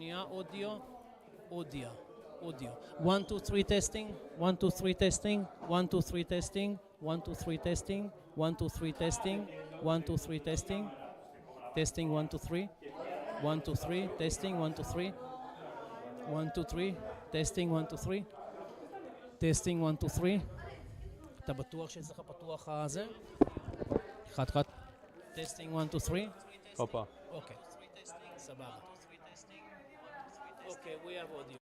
Audio, audio, audio. 1, 2, 3 testing. 1, 2, 3 testing. 1, 2, 3 testing. 1, 2, 3 testing. 1, 2, 3 testing. 1, 2, 3 testing. Testing 1, 2, 3. 1, 2, 3 testing 1, 2, 3. 1, 2, 3 testing 1, 2, 3. טסטינג 1, 2, 3. אתה בטוח שאצלך פתוח הזה? אחד, אחד. טסטינג 1, 2, 3. הופה. אוקיי, סבבה. אוקיי, we have audio.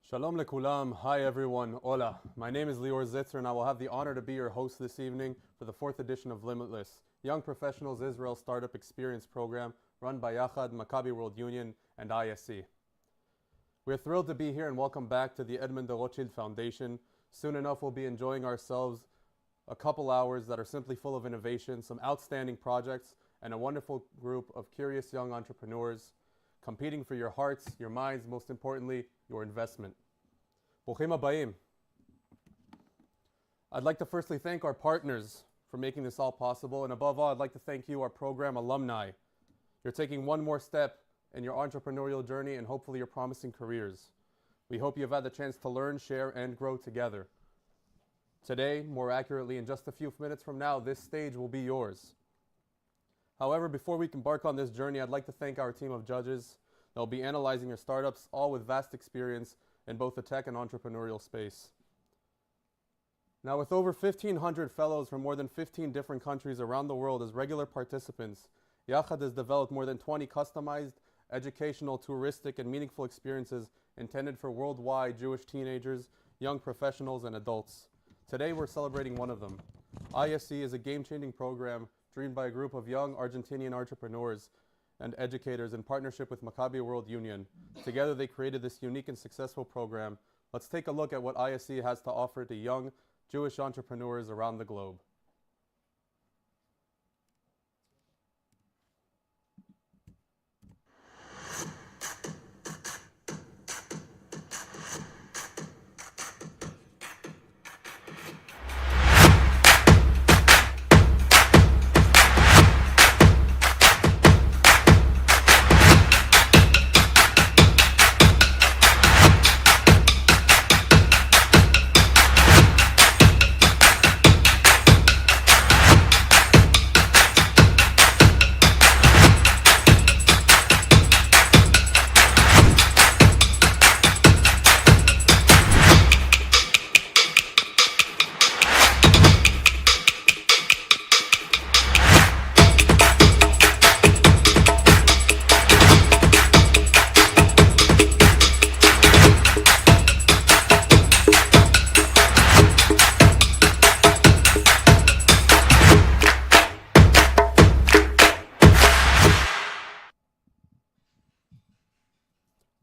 Shalom lekulam. Hi everyone. Hola. My name is Lior Zitzer and I will have the honor to be your host this evening for the 4th edition of Limitless, Young Professionals Israel Startup Experience Program run by Yachad, Maccabi World Union, and ISC. We're thrilled to be here and welcome back to the Edmond de Rothschild Foundation. Soon enough we'll be enjoying ourselves a couple hours that are simply full of innovation, some outstanding projects, and a wonderful group of curious young entrepreneurs competing for your hearts, your minds, most importantly, your investment. Bruchim habayim. I'd like to firstly thank our partners for making this all possible, and above all, I'd like to thank you, our program alumni. You're taking one more step in your entrepreneurial journey and hopefully your promising careers. We hope you've had the chance to learn, share, and grow together. Today, more accurately, in just a few minutes from now, this stage will be yours. However, before we embark on this journey, I'd like to thank our team of judges that will be analyzing your startups, all with vast experience in both the tech and entrepreneurial space. Now, with over 1,500 fellows from more than 15 different countries around the world as regular participants, Yachad has developed more than 20 customized, educational, touristic, and meaningful experiences intended for worldwide Jewish teenagers, young professionals, and adults. Today, we're celebrating one of them. ISC is a game-changing program dreamed by a group of young Argentinian entrepreneurs and educators in partnership with Maccabi World Union. Together, they created this unique and successful program. Let's take a look at what ISC has to offer to young Jewish entrepreneurs around the globe.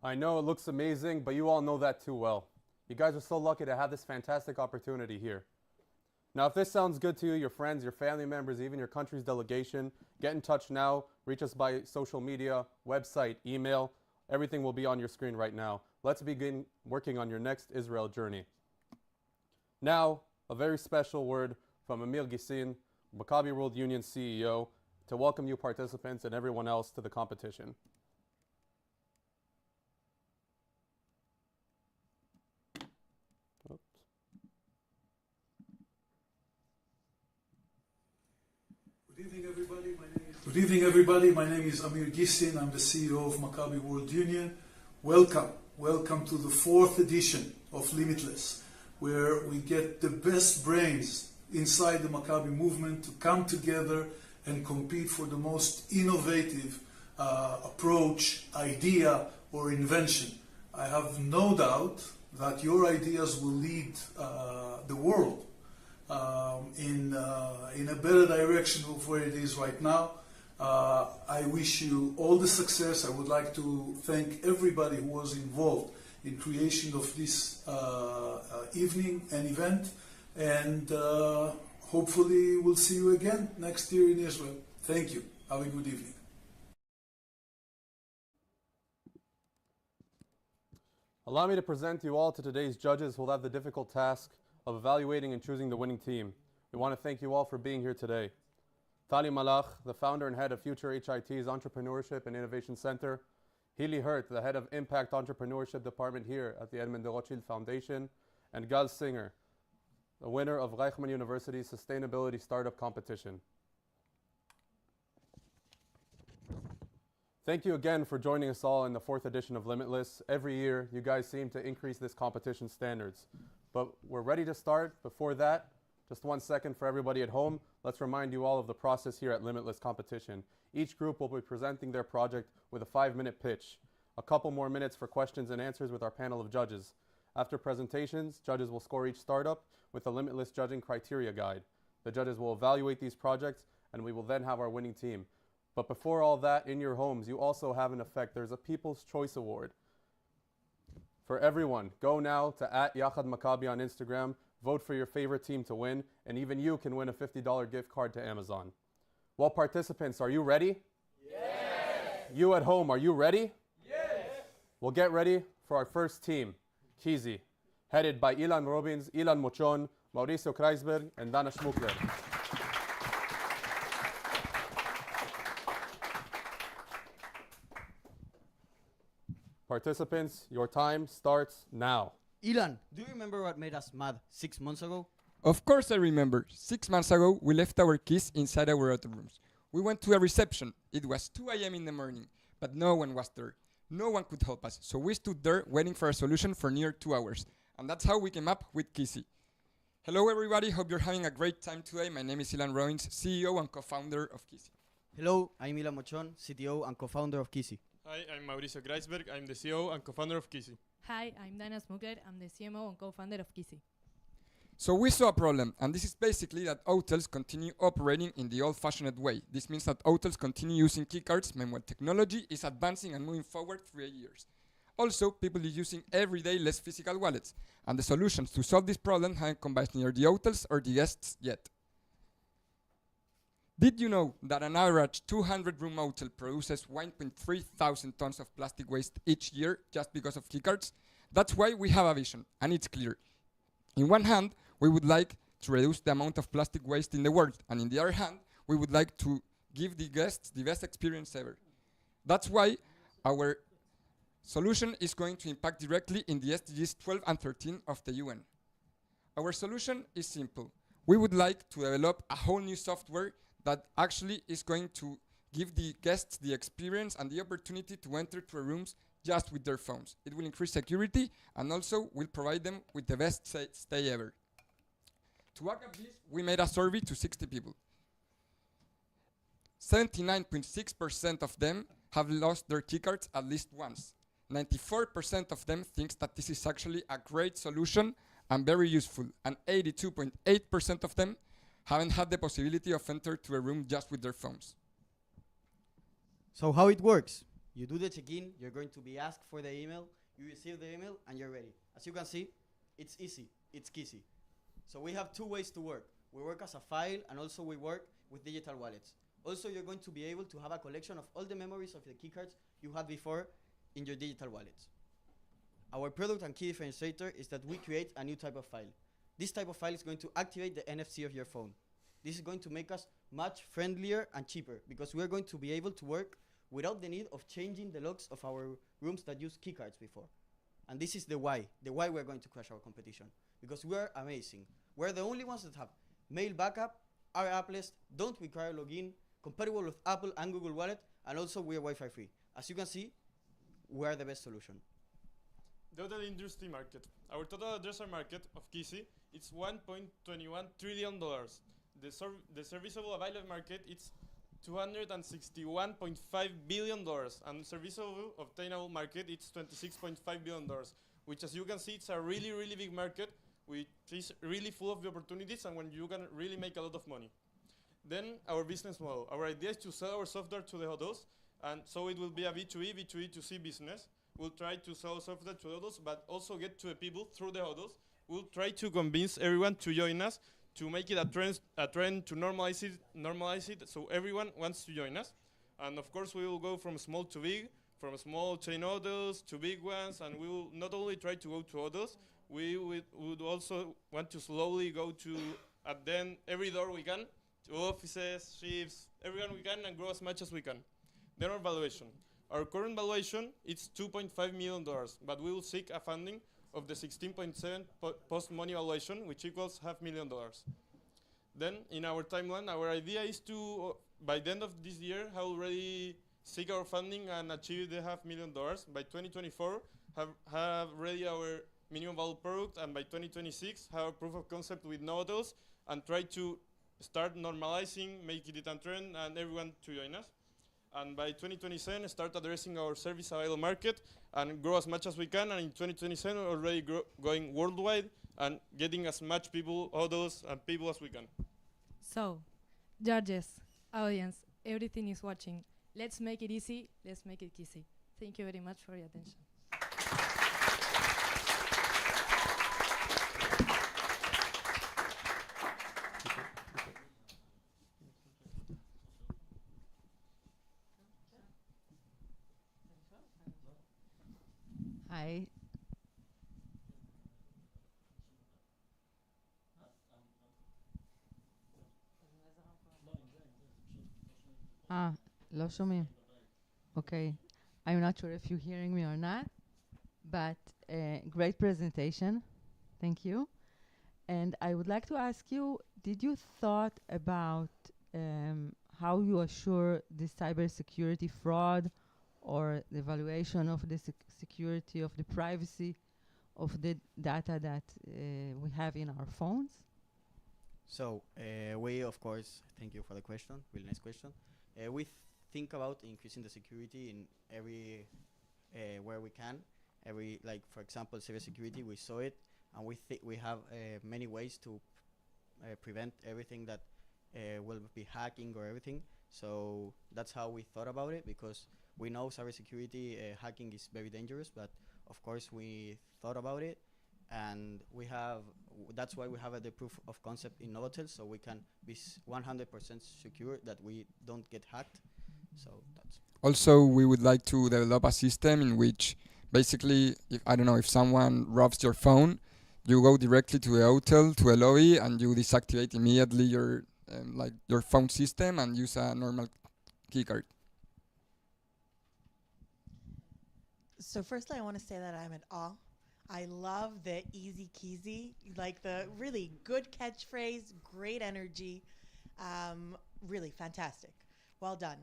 I know it looks amazing, but you all know that too well. You guys are so lucky to have this fantastic opportunity here. Now, if this sounds good to you, your friends, your family members, even your country's delegation, get in touch now. Reach us by social media, website, email. Everything will be on your screen right now. Let's begin working on your next Israel journey. Now, a very special word from Amir Gissin, Maccabi World Union CEO, to welcome you participants and everyone else to the competition. Good evening, everybody. My name is Amir Gissin. I'm the CEO of Maccabi World Union. Welcome to the 4th edition of Limitless, where we get the best brains inside the Maccabi movement to come together and compete for the most innovative approach, idea, or invention. I have no doubt that your ideas will lead the world in a better direction of where it is right now. I wish you all the success. I would like to thank everybody who was involved in creation of this evening and event, and hopefully we'll see you again next year in Israel. Thank you. Have a good evening. Allow me to present you all to today's judges who will have the difficult task of evaluating and choosing the winning team. We want to thank you all for being here today. Tali Malach, the founder and head of Future HIT's Entrepreneurship and Innovation Center. Hili Hurt, the head of Impact Entrepreneurship Department here at the Edmond de Rothschild Foundation. And Gal Singer, the winner of Reichman University's Sustainability Startup Competition. Thank you again for joining us all in the 4th edition of Limitless. Every year, you guys seem to increase this competition standards. But we're ready to start. Before that, just 1 second for everybody at home. Let's remind you all of the process here at Limitless Competition. Each group will be presenting their project with a 5-minute pitch. A couple more minutes for questions and answers with our panel of judges. After presentations, judges will score each startup with a Limitless judging criteria guide. The judges will evaluate these projects, and we will then have our winning team. But before all that, in your homes, you also have an effect. There's a People's Choice Award. For everyone, go now to @YachadMaccabi on Instagram, vote for your favorite team to win, and even you can win a $50 gift card to Amazon. Well, participants, are you ready? Yes! You at home, are you ready? Yes! Well, get ready for our first team, Kizi, headed by Ilan Robbins, Ilan Mochon, Mauricio Kreisberg, and Dana Schmuckler. Participants, your time starts now. Ilan, do you remember what made us mad 6 months ago? Of course I remember. 6 months ago, we left our keys inside our hotel rooms. We went to a reception. It was 2 a.m. in the morning, but no one was there. No one could help us, so we stood there waiting for a solution for near 2 hours. And that's how we came up with Kisi. Hello everybody, hope you're having a great time today. My name is Ilan Robbins, CEO and co-founder of Kisi. Hello, I'm Ilan Mochon, CTO and co-founder of Kisi. Hi, I'm Mauricio Kreisberg. I'm the CEO and co-founder of Kisi. Hi, I'm Dana Smugler. I'm the CMO and co-founder of Kisi. So we saw a problem, and this is basically that hotels continue operating in the old-fashioned way. This means that hotels continue using keycards, meanwhile technology is advancing and moving forward 3 years. Also, people are using everyday less physical wallets, and the solutions to solve this problem haven't come by near the hotels or the guests yet. Did you know that an average 200-room hotel produces 1.3 thousand tons of plastic waste each year just because of keycards? That's why we have a vision, and it's clear. In one hand, we would like to reduce the amount of plastic waste in the world, and in the other hand, we would like to give the guests the best experience ever. That's why our solution is going to impact directly in the SDGs 12 and 13 of the UN. Our solution is simple. We would like to develop a whole new software that actually is going to give the guests the experience and the opportunity to enter to rooms just with their phones. It will increase security and also will provide them with the best stay ever. To work up this, we made a survey to 60 people. 79.6% of them have lost their keycards at least once. 94% of them thinks that this is actually a great solution and very useful, and 82.8% of them haven't had the possibility of enter to a room just with their phones. So how it works? You do the check-in, you're going to be asked for the email, you receive the email, and you're ready. As you can see, it's easy, it's Kisi. So we have 2 ways to work. We work as a file, and also we work with digital wallets. Also, you're going to be able to have a collection of all the memories of the keycards you had before in your digital wallets. Our product and key differentiator is that we create a new type of file. This type of file is going to activate the NFC of your phone. This is going to make us much friendlier and cheaper because we're going to be able to work without the need of changing the locks of our rooms that use keycards before. And this is the why we're going to crush our competition. Because we're amazing. We're the only ones that have mail backup, are appless, don't require login, compatible with Apple and Google Wallet, and also we're Wi-Fi free. As you can see, we're the best solution. The hotel industry market. Our total addressable market of Kisi is $1.21 trillion. The serviceable available market is $261.5 billion, and serviceable obtainable market is $26.5 billion, which, as you can see, it's a really, really big market, which is really full of the opportunities and when you can really make a lot of money. Then our business model. Our idea is to sell our software to the hotels, and so it will be a B2E, B2E2C business. We'll try to sell software to hotels, but also get to the people through the hotels. We'll try to convince everyone to join us, to make it a trend to normalize it, so everyone wants to join us. And of course, we will go from small to big, from small chain hotels to big ones, and we will not only try to go to hotels, we would also want to slowly go to, at then, every door we can, to offices, ships, everyone we can, and grow as much as we can. Then our valuation. Our current valuation is $2.5 million, but we will seek a funding of the 16.7 post-money valuation, which equals $500,000. Then, in our timeline, our idea is to, by the end of this year, have already seek our funding and achieve the $500,000. By 2024, have ready our minimum value product, and by 2026, have a proof of concept with no hotels, and try to start normalizing, making it a trend, and everyone to join us. And by 2027, start addressing our service available market and grow as much as we can. And in 2027, already going worldwide and getting as much people, autos, and people as we can. So, judges, audience, everything is watching. Let's make it easy. Let's make it easy. Thank you very much for your attention. Hi. לא שומעים. Okay. I'm not sure if you're hearing me or not, but great presentation. Thank you. And I would like to ask you, did you thought about how you assure the cybersecurity fraud or the evaluation of the security of the privacy of the data that we have in our phones? So we, of course, thank you for the question. Really nice question. We think about increasing the security in every where we can. Every, like, for example, cybersecurity, we saw it, and we have many ways to prevent everything that will be hacking or everything. So that's how we thought about it, because we know cybersecurity hacking is very dangerous, but of course we thought about it, and we have that's why we have the proof of concept in Novotel, so we can be 100% secure that we don't get hacked. So that's Also, we would like to develop a system in which basically, if I don't know, if someone robs your phone, you go directly to the hotel, to a lobby, and you deactivate immediately your like your phone system and use a normal keycard. So firstly, I want to say that I'm at awe. I love the easy keezy, like the really good catchphrase, great energy, really fantastic. Well done.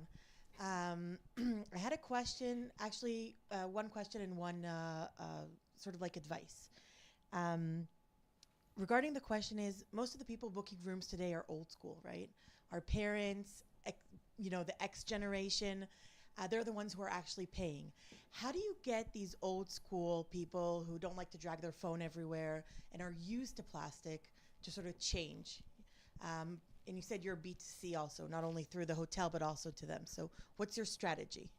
I had a question, actually, one question and one sort of like advice. Regarding the question is, most of the people booking rooms today are old school, right? Our parents, the X generation, they're the ones who are actually paying. How do you get these old school people who don't like to drag their phone everywhere and are used to plastic to sort of change? And you said you're B2C also, not only through the hotel, but also to them. So what's your strategy?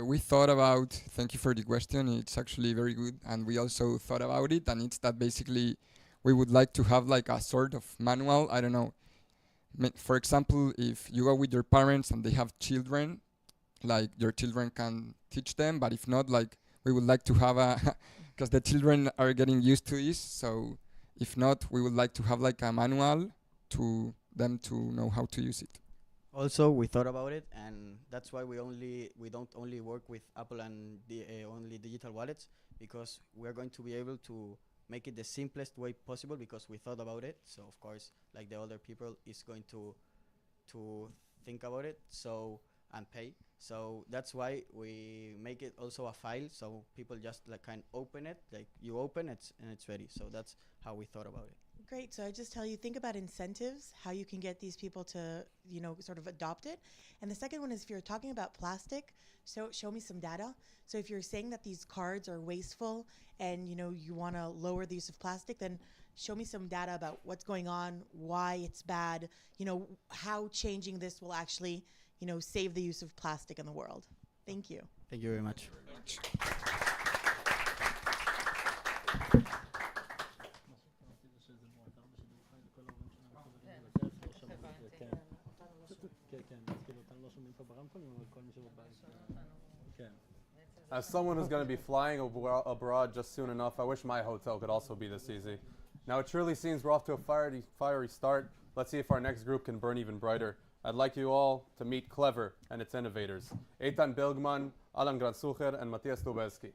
We thought about, thank you for the question, it's actually very good, and we also thought about it, and it's that basically we would like to have like a sort of manual, I don't know, for example, if you go with your parents and they have children, like your children can teach them, but if not, like we would like to have a, because the children are getting used to this, so if not, we would like to have like a manual to them to know how to use it. also we thought about it, and that's why we don't only work with Apple and only digital wallets, because we're going to be able to make it the simplest way possible, because we thought about it. So of course, like the older people is going to think about it, so and pay. So that's why we make it also a file, so people just like can open it, like you open it and it's ready. So that's how we thought about it. Great. So I just tell you, think about incentives, how you can get these people to, sort of adopt it. And the second one is, if you're talking about plastic, so show me some data. So if you're saying that these cards are wasteful and, you want to lower the use of plastic, then show me some data about what's going on, why it's bad, how changing this will actually, save the use of plastic in the world. Thank you. Thank you very much. As someone who's going to be flying abroad just soon enough, I wish my hotel could also be this easy. Now it surely seems we're off to a fiery start. Let's see if our next group can burn even brighter. I'd like you all to meet Clever and its innovators, Eitan Bilgman, Alan Gransucher, and Matthias Lubelski.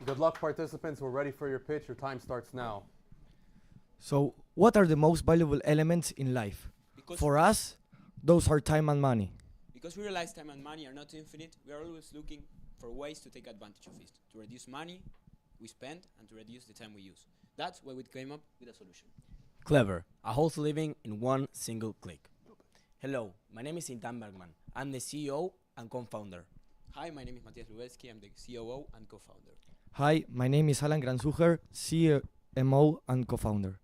Good luck, participants. We're ready for your pitch. Your time starts now. So, what are the most valuable elements in life? Because For us, those are time and money. because we realize time and money are not infinite, we are always looking for ways to take advantage of it, to reduce money we spend and to reduce the time we use. That's why we came up with a solution. Clever, a whole living in one single click. Hello, my name is Intan Bergman. I'm the CEO and co-founder. Hi, my name is Matthias Lubelski. I'm the COO and co-founder. Hi, my name is Alan Granzucher, CMO and co-founder.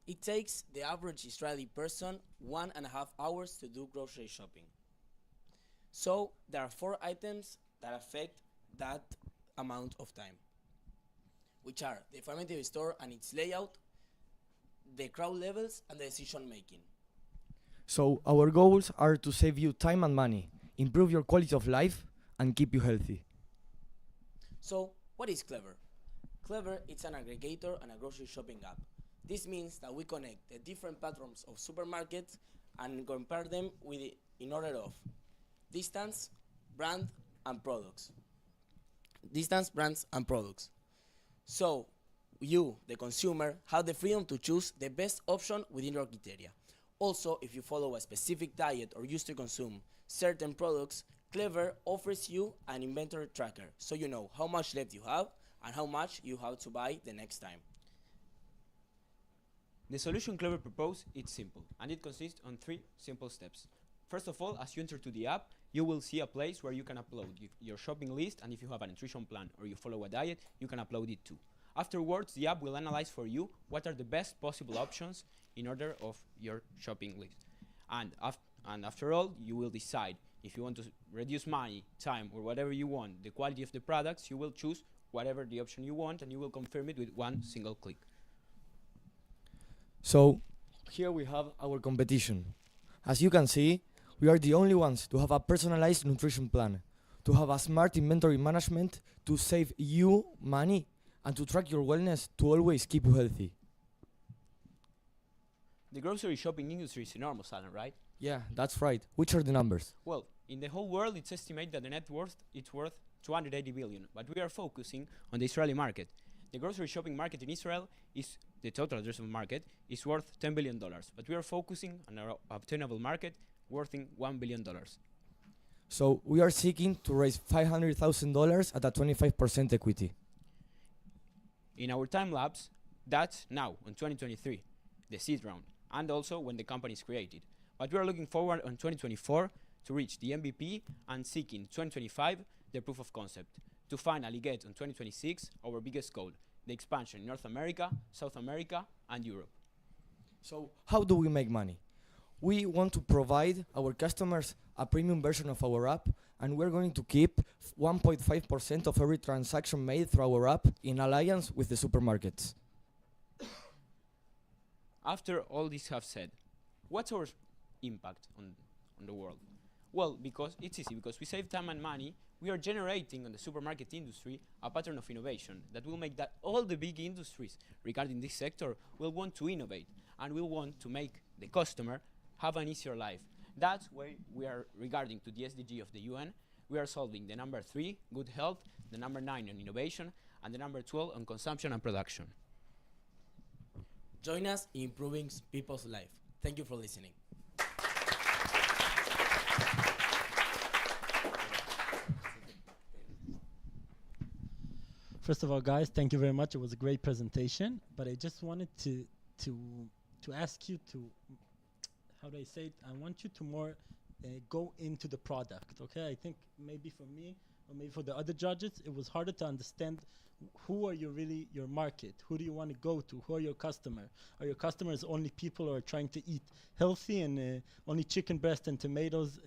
It takes the average Israeli person 1.5 hours to do grocery shopping. So there are 4 items that affect that amount of time, which are the informative store and its layout, the crowd levels, and the decision making. So our goals are to save you time and money, improve your quality of life, and keep you healthy. So what is Clever? Clever is an aggregator and a grocery shopping app. This means that we connect the different patterns of supermarkets and compare them in order of distance, brand, and products. Distance, brands, and products. So you, the consumer, have the freedom to choose the best option within your criteria. Also, if you follow a specific diet or used to consume certain products, Clever offers you an inventory tracker, so you know how much left you have and how much you have to buy the next time. The solution Clever proposed is simple, and it consists on 3 simple steps. First of all, as you enter to the app, you will see a place where you can upload your shopping list, and if you have a nutrition plan or you follow a diet, you can upload it too. Afterwards, the app will analyze for you what are the best possible options in order of your shopping list. And after all, you will decide if you want to reduce money, time, or whatever you want, the quality of the products, you will choose whatever the option you want, and you will confirm it with one single click. So here we have our competition. As you can see, we are the only ones to have a personalized nutrition plan, to have a smart inventory management, to save you money, and to track your wellness to always keep you healthy. The grocery shopping industry is enormous, Alan, right? Yeah, that's right. Which are the numbers? Well, in the whole world, it's estimated that the net worth is worth 280 billion, but we are focusing on the Israeli market. The grocery shopping market in Israel is the total addressable market is worth $10 billion, but we are focusing on our obtainable market worth $1 billion. So we are seeking to raise $500,000 at a 25% equity. In our time lapse, that's now in 2023, the seed round, and also when the company is created. But we are looking forward on 2024 to reach the MVP and seeking 2025 the proof of concept, to finally get on 2026 our biggest goal, the expansion in North America, South America, and Europe. So how do we make money? We want to provide our customers a premium version of our app, and we're going to keep 1.5% of every transaction made through our app in alliance with the supermarkets. After all this have said, what's our impact on the world? Well, because it's easy, because we save time and money, we are generating on the supermarket industry a pattern of innovation that will make that all the big industries regarding this sector will want to innovate and will want to make the customer have an easier life. That's why we are regarding to the SDG of the UN. We are solving the number 3, good health, the number 9 on innovation, and the number 12 on consumption and production. Join us in improving people's life. Thank you for listening. First of all, guys, thank you very much. It was a great presentation, but I just wanted to ask you to, how do I say it? I want you to more go into the product, okay? I think maybe for me, or maybe for the other judges, it was harder to understand who are you really, your market? Who do you want to go to? Who are your customer? Are your customers only people who are trying to eat healthy and only chicken breast and tomatoes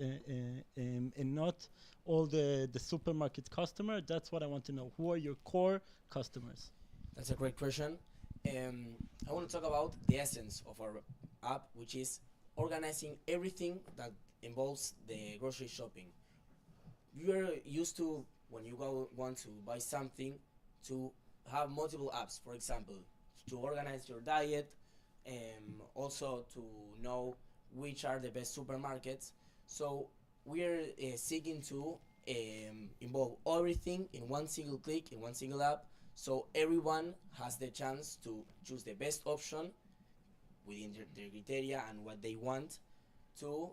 and not all the supermarket customer? That's what I want to know. Who are your core customers? That's a great question. I want to talk about the essence of our app, which is organizing everything that involves the grocery shopping. You are used to, when you want to buy something, to have multiple apps, for example, to organize your diet, also to know which are the best supermarkets. So we are seeking to involve everything in one single click, in one single app, so everyone has the chance to choose the best option within their criteria and what they want to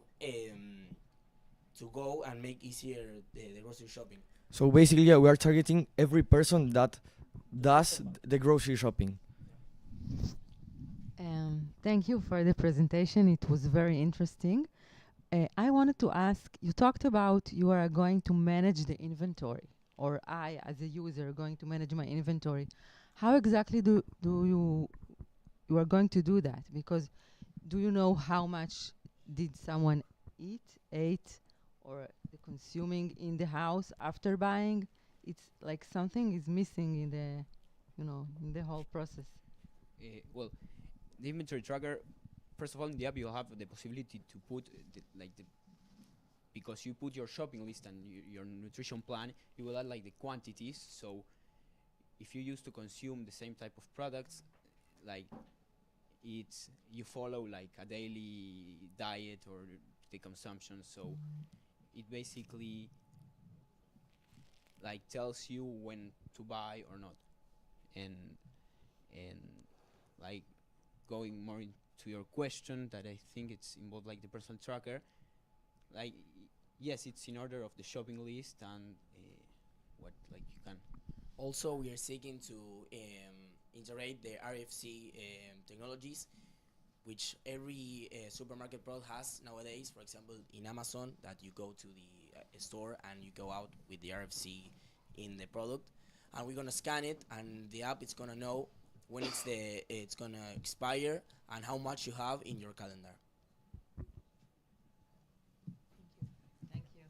go and make easier the grocery shopping. So basically, yeah, we are targeting every person that does the grocery shopping. Thank you for the presentation. It was very interesting. I wanted to ask, you talked about you are going to manage the inventory, or I, as a user, going to manage my inventory. How exactly do you are going to do that? Because do you know how much did someone ate, or the consuming in the house after buying? It's like something is missing in the, in the whole process. Well, the inventory tracker, first of all, in the app, you'll have the possibility to put because you put your shopping list and your nutrition plan, you will add like the quantities. So if you used to consume the same type of products, like you follow like a daily diet or the consumption. So it basically like tells you when to buy or not, and like going more into your question that I think it's involved like the personal tracker, like yes, it's in order of the shopping list and what like you can. Also, we are seeking to integrate the RFC technologies, which every supermarket product has nowadays. For example, in Amazon, that you go to the store and you go out with the RFC in the product, and we're gonna scan it, and the app is gonna know when it's gonna expire and how much you have in your calendar. Thank you.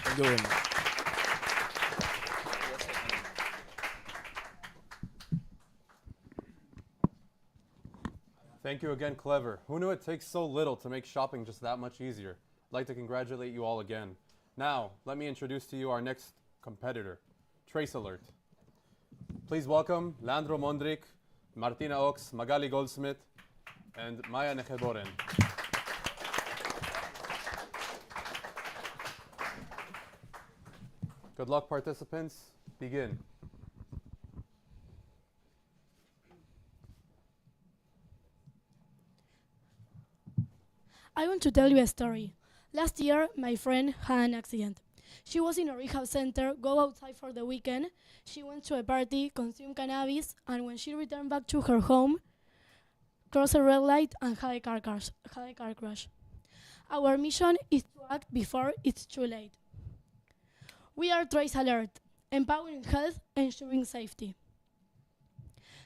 Thank you very much. Thank you again, Clever. Who knew it takes so little to make shopping just that much easier? I'd like to congratulate you all again. Now, let me introduce to you our next competitor, Trace Alert. Please welcome Leandro Mondric, Martina Ox, Magali Goldsmith, and Maya Necheboren. Good luck, participants. Begin. I want to tell you a story. Last year, my friend had an accident. She was in a rehab center, go outside for the weekend. She went to a party, consumed cannabis, and when she returned back to her home, crossed a red light and had a car crash. Our mission is to act before it's too late. We are Trace Alert, empowering health, ensuring safety.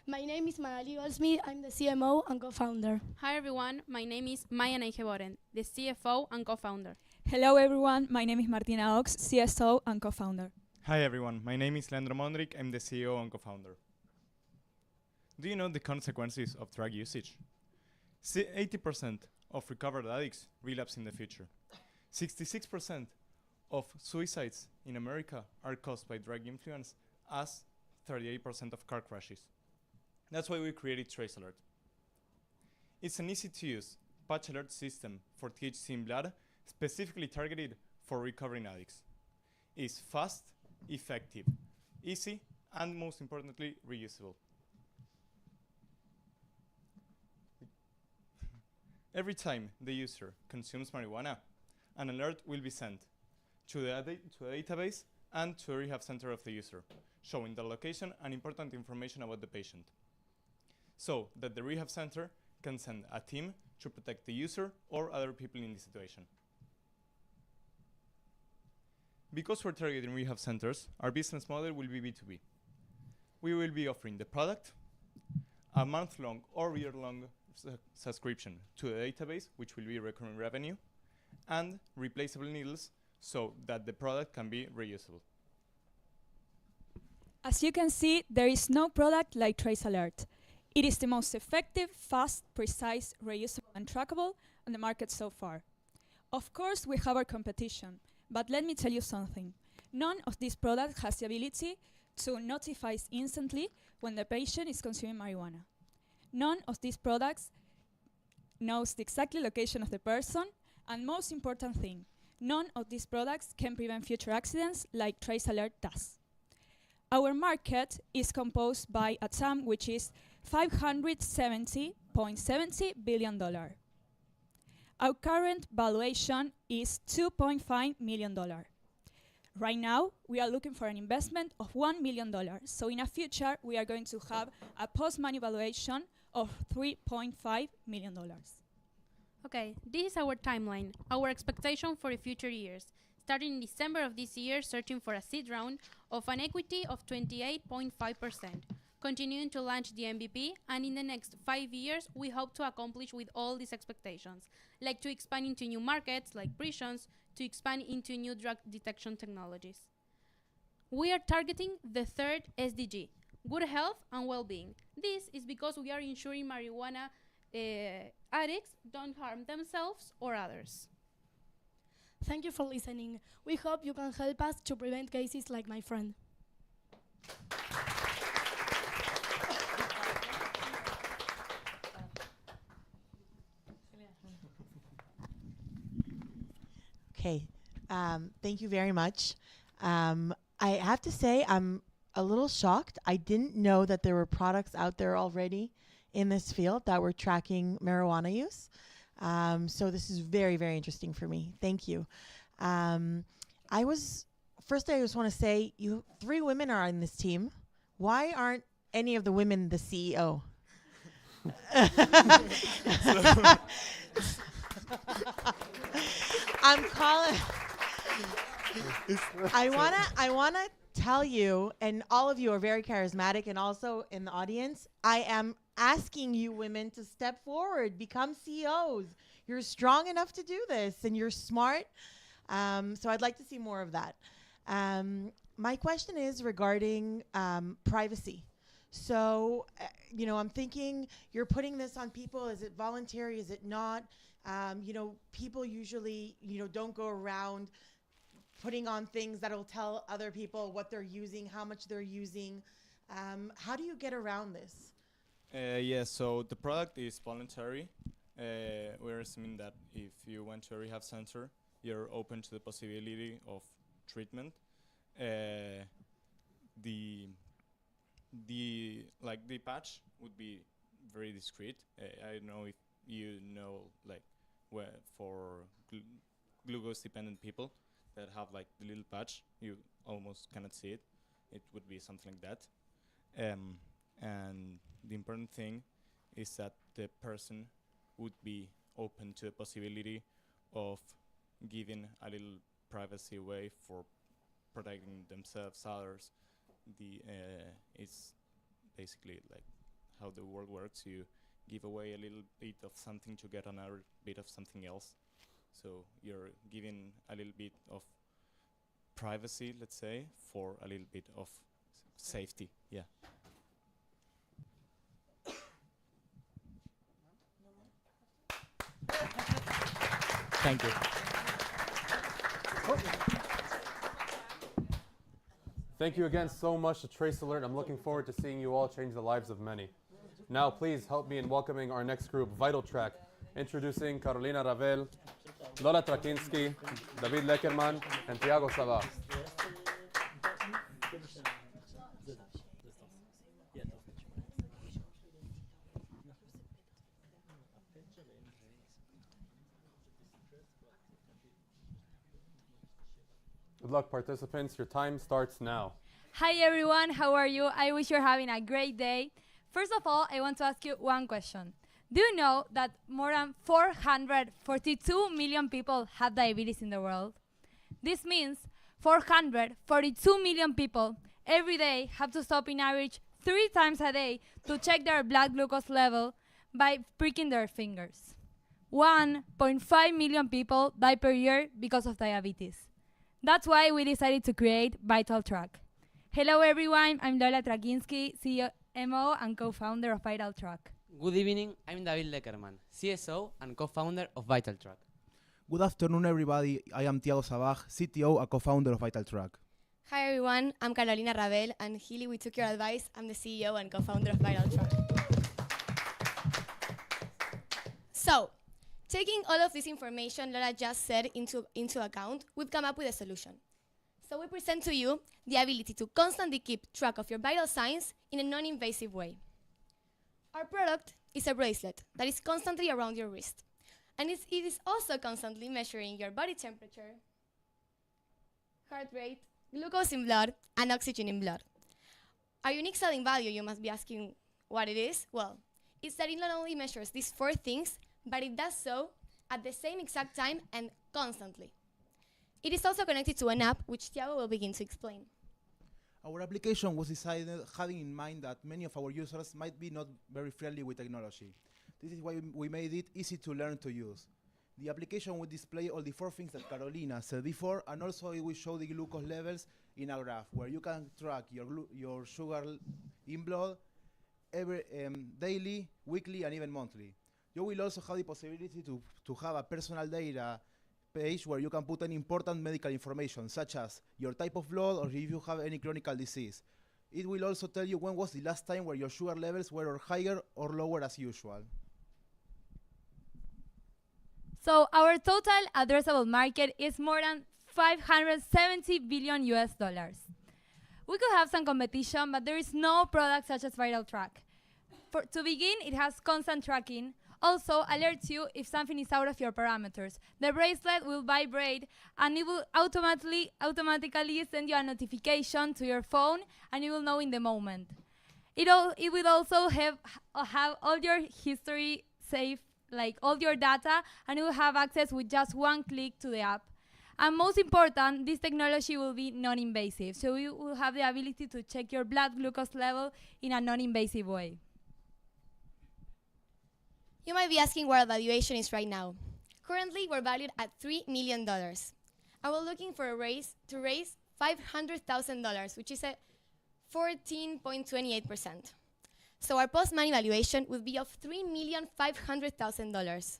My name is Magali Goldsmith. I'm the CMO and co-founder. Hi everyone, my name is Maya Necheboren, the CFO and co-founder. Hello everyone, my name is Martina Ox, CSO and co-founder. Hi everyone, my name is Leandro Mondric, I'm the CEO and co-founder. Do you know the consequences of drug usage? 80% of recovered addicts relapse in the future. 66% of suicides in America are caused by drug influence, as 38% of car crashes. That's why we created Trace Alert. It's an easy-to-use patch alert system for THC in blood, specifically targeted for recovering addicts. It's fast, effective, easy, and most importantly, reusable. Every time the user consumes marijuana, an alert will be sent to the database and to a rehab center of the user, showing the location and important information about the patient, so that the rehab center can send a team to protect the user or other people in the situation. Because we're targeting rehab centers, our business model will be B2B. We will be offering the product, a month-long or year-long subscription to the database, which will be recurring revenue, and replaceable needles so that the product can be reusable. As you can see, there is no product like Trace Alert. It is the most effective, fast, precise, reusable and trackable on the market so far. Of course, we have our competition, but let me tell you something. None of these products has the ability to notify instantly when the patient is consuming marijuana. None of these products knows the exact location of the person, and most important thing, none of these products can prevent future accidents like Trace Alert does. Our market is composed by a TAM which is $570.70 billion. Our current valuation is $2.5 million. Right now, we are looking for an investment of $1 million. So in the future, we are going to have a post-money valuation of $3.5 million. Okay, this is our timeline, our expectation for the future years. Starting in December of this year, searching for a seed round of an equity of 28.5%, continuing to launch the MVP, and in the next 5 years, we hope to accomplish with all these expectations, like to expand into new markets, like prisons, to expand into new drug detection technologies. We are targeting the third SDG, good health and well-being. This is because we are ensuring marijuana addicts don't harm themselves or others. Thank you for listening. We hope you can help us to prevent cases like my friend. Okay, thank you very much. I have to say I'm a little shocked. I didn't know that there were products out there already in this field that were tracking marijuana use. So this is very, very interesting for me. Thank you. I just want to say you 3 women are on this team. Why aren't any of the women the CEO? I'm calling. I wanna tell you, and all of you are very charismatic, and also in the audience, I am asking you women to step forward, become CEOs. You're strong enough to do this, and you're smart. So I'd like to see more of that. My question is regarding privacy. So, I'm thinking you're putting this on people. Is it voluntary? Is it not? People usually, don't go around putting on things that'll tell other people what they're using, how much they're using. How do you get around this? So the product is voluntary. We're assuming that if you went to a rehab center, you're open to the possibility of treatment. The patch would be very discreet. I don't know if you know, for glucose-dependent people that have the little patch, you almost cannot see it. It would be something like that. And the important thing is that the person would be open to the possibility of giving a little privacy away for protecting themselves, others. It's basically like how the world works. You give away a little bit of something to get another bit of something else. So you're giving a little bit of privacy, let's say, for a little bit of safety. Yeah. Thank you. Thank you again so much to Trace Alert. I'm looking forward to seeing you all change the lives of many. Now, please help me in welcoming our next group, Vital Track, introducing Carolina Ravel, Lola Trakinski, David Leckerman, and Tiago Sabah. Good luck, participants. Your time starts now. Hi everyone, how are you? I wish you're having a great day. First of all, I want to ask you one question. Do you know that more than 442 million people have diabetes in the world? This means 442 million people every day have to stop in average 3 times a day to check their blood glucose level by pricking their fingers. 1.5 million people die per year because of diabetes. That's why we decided to create Vital Track. Hello everyone, I'm Lola Trakinski, CMO and co-founder of Vital Track. Good evening, I'm David Leckerman, CSO and co-founder of Vital Track. Good afternoon everybody, I am Tiago Sabah, CTO and co-founder of Vital Track. Hi everyone, I'm Carolina Ravel, and Healy, we took your advice. I'm the CEO and co-founder of Vital Track. So, taking all of this information Lola just said into account, we've come up with a solution. So we present to you the ability to constantly keep track of your vital signs in a non-invasive way. Our product is a bracelet that is constantly around your wrist. And it is also constantly measuring your body temperature, heart rate, glucose in blood, and oxygen in blood. Our unique selling value, you must be asking what it is. Well, is that it not only measures these 4 things, but it does so at the same exact time and constantly. It is also connected to an app, which Thiago will begin to explain. Our application was designed having in mind that many of our users might be not very friendly with technology. This is why we made it easy to learn to use. The application will display all the 4 things that Carolina said before, and also it will show the glucose levels in a graph where you can track your sugar in blood every daily, weekly, and even monthly. You will also have the possibility to have a personal data page where you can put any important medical information, such as your type of blood or if you have any chronic disease. It will also tell you when was the last time where your sugar levels were higher or lower as usual. So our total addressable market is more than 570 billion US dollars. We could have some competition, but there is no product such as Vital Track. To begin, it has constant tracking. Also, alerts you if something is out of your parameters. The bracelet will vibrate, and it will automatically send you a notification to your phone, and you will know in the moment. It will also have all your history saved, like all your data, and you will have access with just 1 click to the app. And most important, this technology will be non-invasive, so you will have the ability to check your blood glucose level in a non-invasive way. You might be asking what our valuation is right now. Currently, we're valued at $3 million. And we're looking for to raise $500,000, which is a 14.28%. So our post-money valuation will be of $3,500,000.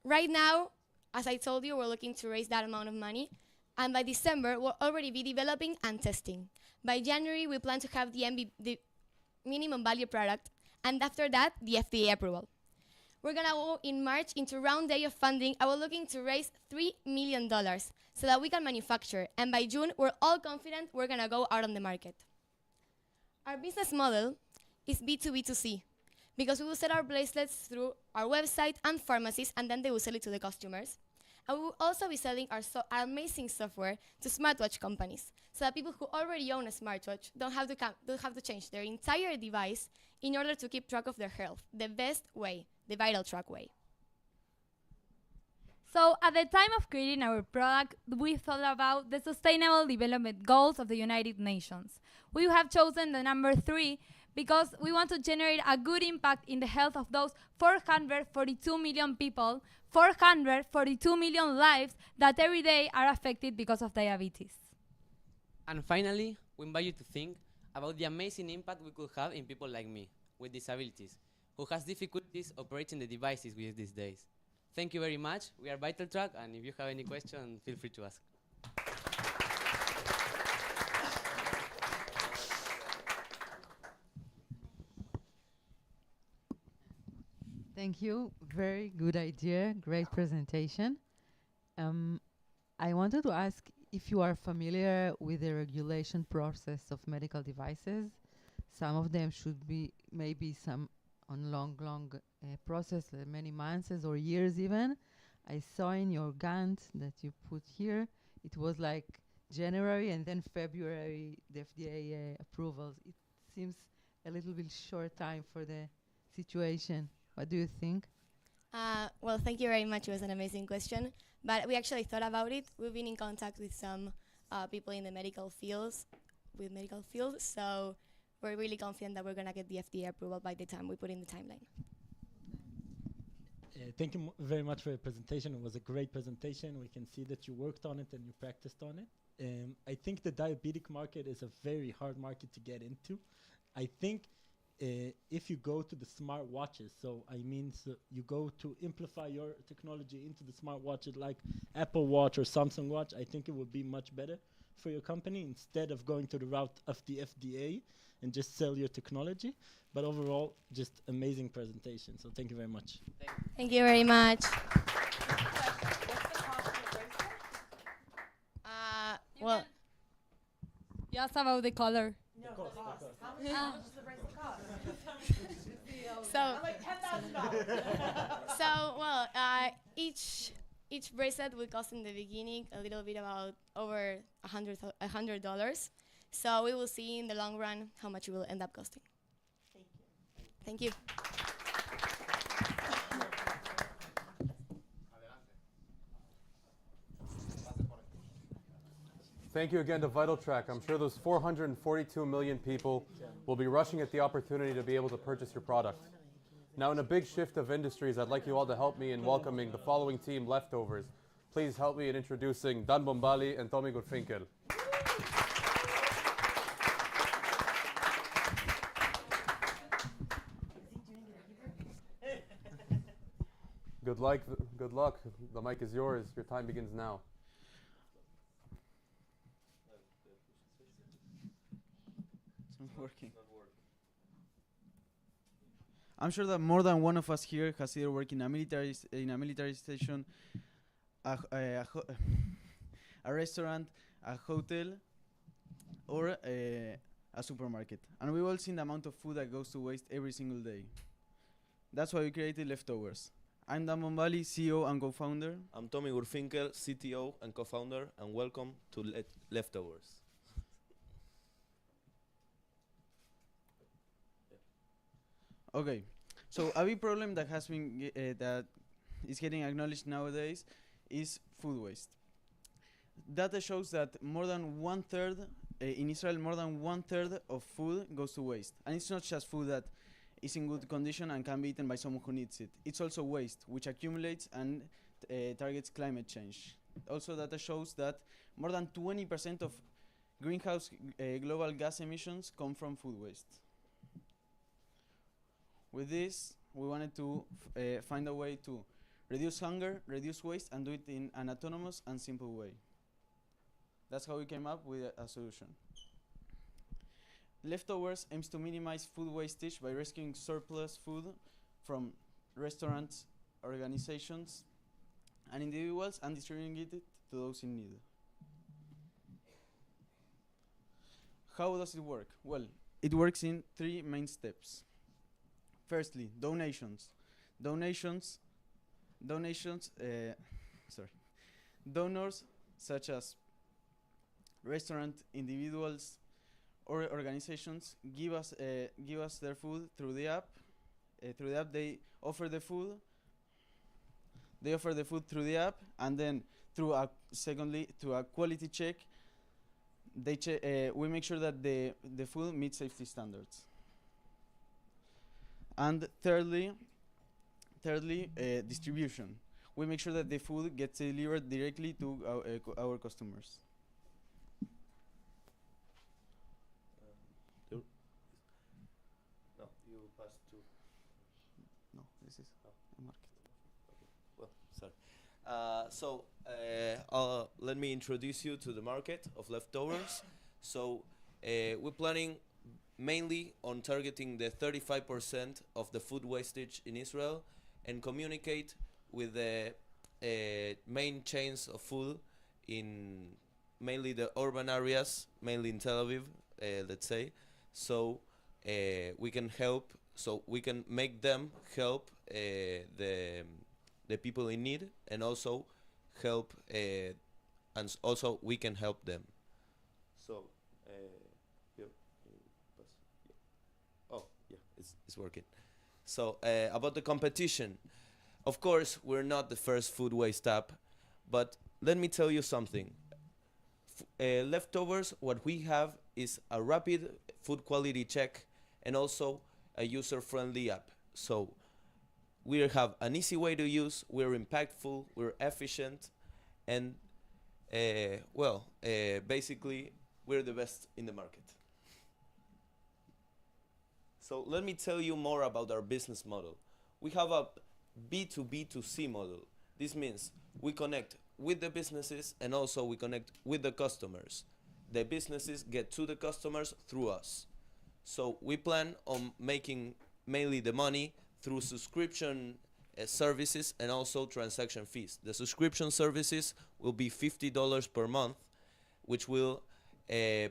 Right now, as I told you, we're looking to raise that amount of money. And by December, we'll already be developing and testing. By January, we plan to have the minimum value product, and after that, the FDA approval. We're gonna go in March into round day of funding, and we're looking to raise $3 million so that we can manufacture. And by June, we're all confident we're gonna go out on the market. Our business model is B2B2C, because we will sell our bracelets through our website and pharmacies, and then they will sell it to the customers. And we will also be selling our amazing software to smartwatch companies, so that people who already own a smartwatch don't have to change their entire device in order to keep track of their health, the best way, the Vital Track way. So at the time of creating our product, we thought about the Sustainable Development Goals of the United Nations. We have chosen the number 3 because we want to generate a good impact in the health of those 442 million people, 442 million lives that every day are affected because of diabetes. And finally, we invite you to think about the amazing impact we could have in people like me, with disabilities, who has difficulties operating the devices we use these days. Thank you very much. We are Vital Track, and if you have any questions, feel free to ask. Thank you. Very good idea. Great presentation. I wanted to ask if you are familiar with the regulation process of medical devices. Some of them should be maybe some on long process, many months or years even. I saw in your Gantt that you put here, it was like January and then February, the FDA approvals. It seems a little bit short time for the situation. What do you think? Well, thank you very much. It was an amazing question. But we actually thought about it. We've been in contact with some people in the medical fields, so we're really confident that we're going to get the FDA approval by the time we put in the timeline. Thank you very much for your presentation. It was a great presentation. We can see that you worked on it and you practiced on it. I think the diabetic market is a very hard market to get into. I think if you go to the smart watches, so you go to amplify your technology into the smart watches like Apple Watch or Samsung Watch, I think it would be much better for your company instead of going to the route of the FDA and just sell your technology. But overall, just amazing presentation. So thank you very much. Thank you very much. Well, you asked about the color. No, the cost. How much does the bracelet cost? Each bracelet will cost in the beginning a little bit about over $100. So we will see in the long run how much it will end up costing. Thank you. Thank you again to VitalTrack. I'm sure those 442 million people will be rushing at the opportunity to be able to purchase your product. Now, in a big shift of industries, I'd like you all to help me in welcoming the following team leftovers. Please help me in introducing Dan Bombali and Tommy Gurfinkel. Good luck. Good luck. The mic is yours. Your time begins now. It's not working. I'm sure that more than one of us here has either worked in a military station, a restaurant, a hotel, or a supermarket. And we've all seen the amount of food that goes to waste every single day. That's why we created Leftovers. I'm Dan Bombali, CEO and co-founder. I'm Tommy Gurfinkel, CTO and co-founder, and welcome to Leftovers. Okay, so a big problem that has been that is getting acknowledged nowadays is food waste. Data shows that more than one-third in Israel, more than one-third of food goes to waste, and it's not just food that is in good condition and can be eaten by someone who needs it. It's also waste, which accumulates and targets climate change. Also, data shows that more than 20% of greenhouse global gas emissions come from food waste. With this, we wanted to find a way to reduce hunger, reduce waste, and do it in an autonomous and simple way. That's how we came up with a solution. Leftovers aims to minimize food wastage by rescuing surplus food from restaurants, organizations, and individuals and distributing it to those in need. How does it work? Well, it works in 3 main steps. Firstly, donations. Donors such as restaurant, individuals, or organizations give us their food through the app. Through the app, they offer the food. They offer the food through the app, and then through a quality check, we make sure that the food meets safety standards. And thirdly, distribution. We make sure that the food gets delivered directly to our customers. No, you pass to. No, this is a market. Okay. Well, sorry. Let me introduce you to the market of Leftovers. We're planning mainly on targeting the 35% of the food wastage in Israel and communicate with the main chains of food in mainly the urban areas, mainly in Tel Aviv, let's say. We can make them help the people in need, and also help, and also we can help them. It's working. About the competition, of course, we're not the first food waste app, but let me tell you something. Leftovers, what we have is a rapid food quality check and also a user-friendly app. So we have an easy way to use, we're impactful, we're efficient, and basically we're the best in the market. So let me tell you more about our business model. We have a B2B2C model. This means we connect with the businesses and also we connect with the customers. The businesses get to the customers through us. So we plan on making mainly the money through subscription services and also transaction fees. The subscription services will be $50 per month, which will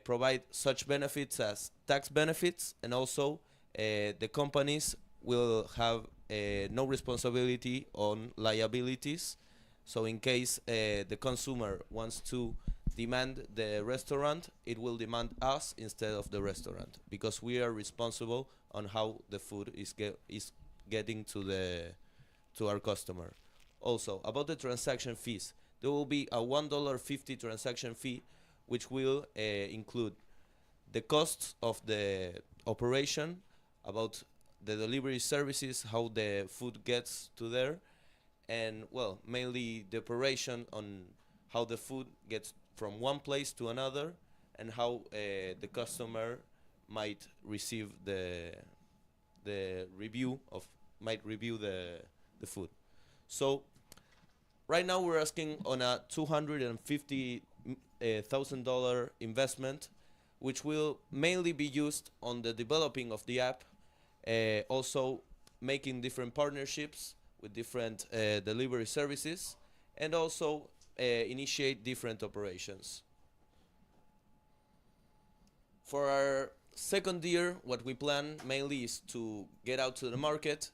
provide such benefits as tax benefits, and also the companies will have no responsibility on liabilities. So in case the consumer wants to demand the restaurant, it will demand us instead of the restaurant, because we are responsible on how the food is getting to our customer. Also, about the transaction fees, there will be a $1.50 transaction fee, which will include the costs of the operation, about the delivery services, how the food gets to there, and well, mainly the operation on how the food gets from one place to another, and how the customer might receive the review of might review the food. So right now we're asking on a $250,000 investment, which will mainly be used on the developing of the app, also making different partnerships with different delivery services, and also initiate different operations. For our second year, what we plan mainly is to get out to the market.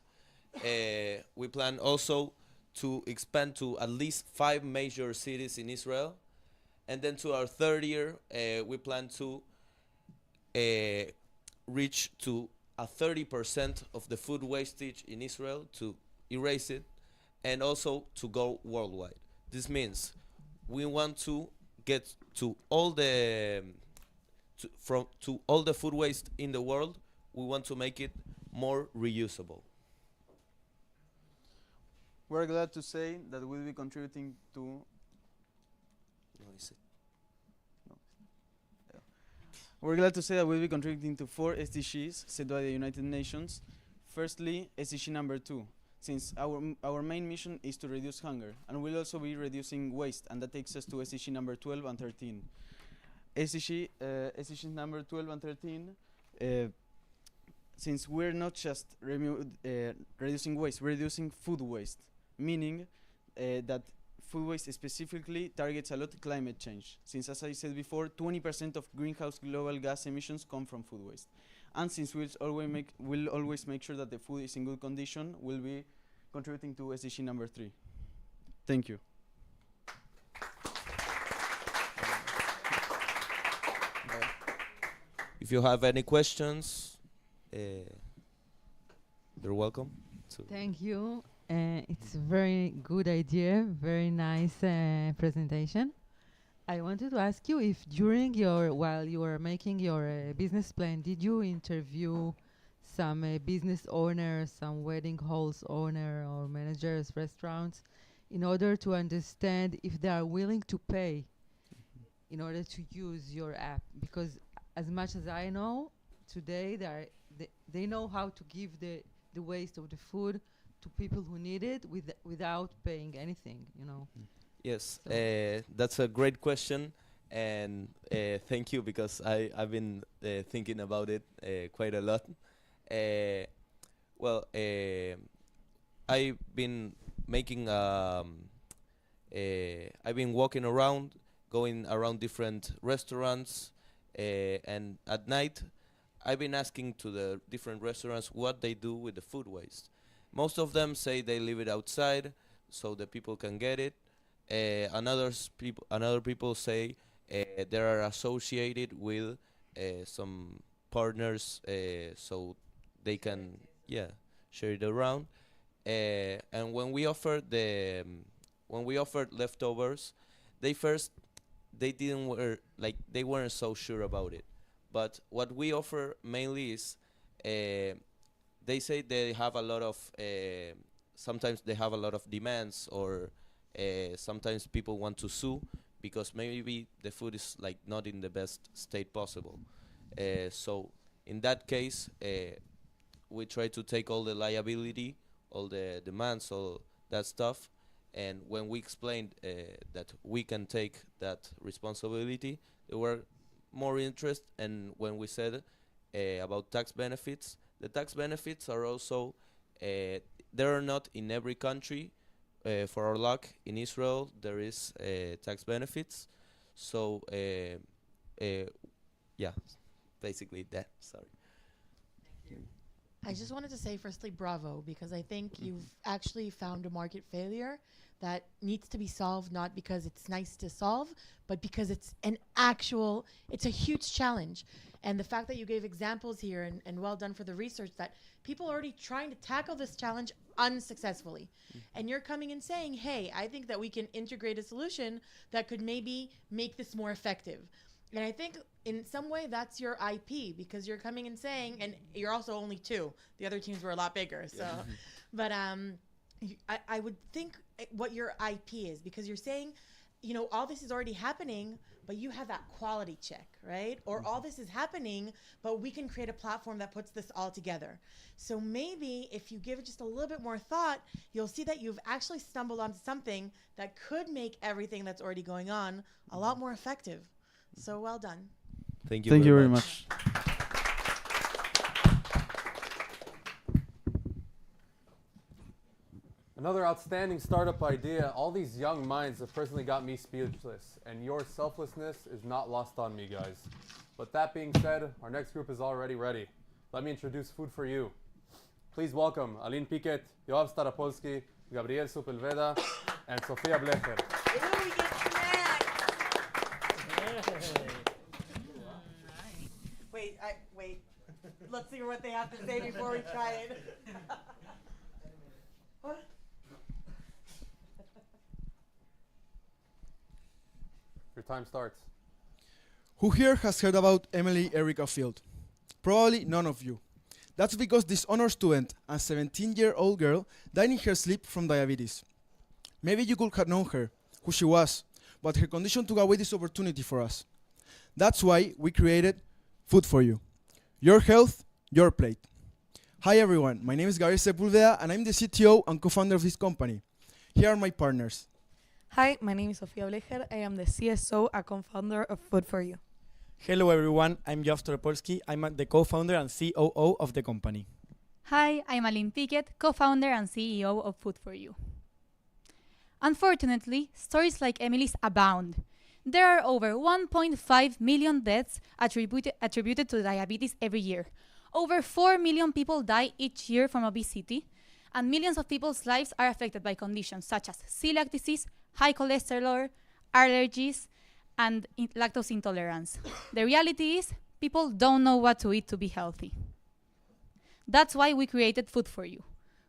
We plan also to expand to at least 5 major cities in Israel. And then to our third year, we plan to reach to a 30% of the food wastage in Israel, to erase it, and also to go worldwide. This means we want to get to all the to all the food waste in the world. We want to make it more reusable. We're glad to say that we'll be contributing to. We're glad to say that we'll be contributing to 4 SDGs set by the United Nations. Firstly, SDG number 2, since our main mission is to reduce hunger, and we'll also be reducing waste, and that takes us to SDG number 12 and 13. SDG number 12 and 13, since we're not just reducing waste, we're reducing food waste, meaning that food waste specifically targets a lot of climate change, since, as I said before, 20% of greenhouse global gas emissions come from food waste. And since we'll always make sure that the food is in good condition, we'll be contributing to SDG number 3. Thank you. If you have any questions, you're welcome. Thank you. It's a very good idea, very nice presentation. I wanted to ask you if while you were making your business plan, did you interview some business owners, some wedding halls owner or managers, restaurants, in order to understand if they are willing to pay in order to use your app? Because as much as I know, today they know how to give the waste of the food to people who need it without paying anything, you know. Yes, that's a great question, and thank you, because I've been thinking about it quite a lot. I've been making I've been walking around, going around different restaurants, and at night I've been asking to the different restaurants what they do with the food waste. Most of them say they leave it outside so the people can get it. Another people say they are associated with some partners, so they can share it around. And when we offered leftovers, they weren't so sure about it. But what we offer mainly is, they say they have a lot of sometimes they have a lot of demands, or sometimes people want to sue because maybe the food is not in the best state possible. So in that case, we try to take all the liability, all the demands, all that stuff. And when we explained that we can take that responsibility, they were more interested. And when we said about tax benefits, the tax benefits are also, they are not in every country. For our luck, in Israel, there is tax benefits. So, basically that. Sorry. I just wanted to say, firstly, bravo, because I think you've actually found a market failure that needs to be solved, not because it's nice to solve, but because it's it's a huge challenge. And the fact that you gave examples here, and well done for the research, that people are already trying to tackle this challenge unsuccessfully. And you're coming and saying, hey, I think that we can integrate a solution that could maybe make this more effective. And I think in some way that's your IP, because you're coming and saying, and you're also only two. The other teams were a lot bigger. So, but I would think what your IP is, because you're saying, you know, all this is already happening, but you have that quality check, right? Or all this is happening, but we can create a platform that puts this all together. So maybe if you give it just a little bit more thought, you'll see that you've actually stumbled onto something that could make everything that's already going on a lot more effective. So well done. Thank you. Thank you very much. Another outstanding startup idea. All these young minds have personally got me speechless, and your selflessness is not lost on me, guys. But that being said, our next group is already ready. Let me introduce Food for You. Please welcome Aline Piquet, Yoav Starapolsky, Gabriel Sepulveda, and Sofia Blecher. Wait. Let's see what they have to say before we try it. What? Your time starts. Who here has heard about Emily Erica Field? Probably none of you. That's because this honor student, a 17-year-old girl, died in her sleep from diabetes. Maybe you could have known her, who she was, but her condition took away this opportunity for us. That's why we created Food for You. Your health, your plate. Hi everyone, my name is Gabriel Sepulveda and I'm the CTO and co-founder of this company. Here are my partners. Hi, my name is Sofia Blecher. I am the CSO and co-founder of Food for You. Hello everyone, I'm Yoav Starapolsky. I'm the co-founder and COO of the company. Hi, I'm Aline Piquet, co-founder and CEO of Food for You. Unfortunately, stories like Emily's abound. There are over 1.5 million deaths attributed to diabetes every year. Over 4 million people die each year from obesity, and millions of people's lives are affected by conditions such as celiac disease, high cholesterol, allergies, and lactose intolerance. The reality is, people don't know what to eat to be healthy. That's why we created Food for You.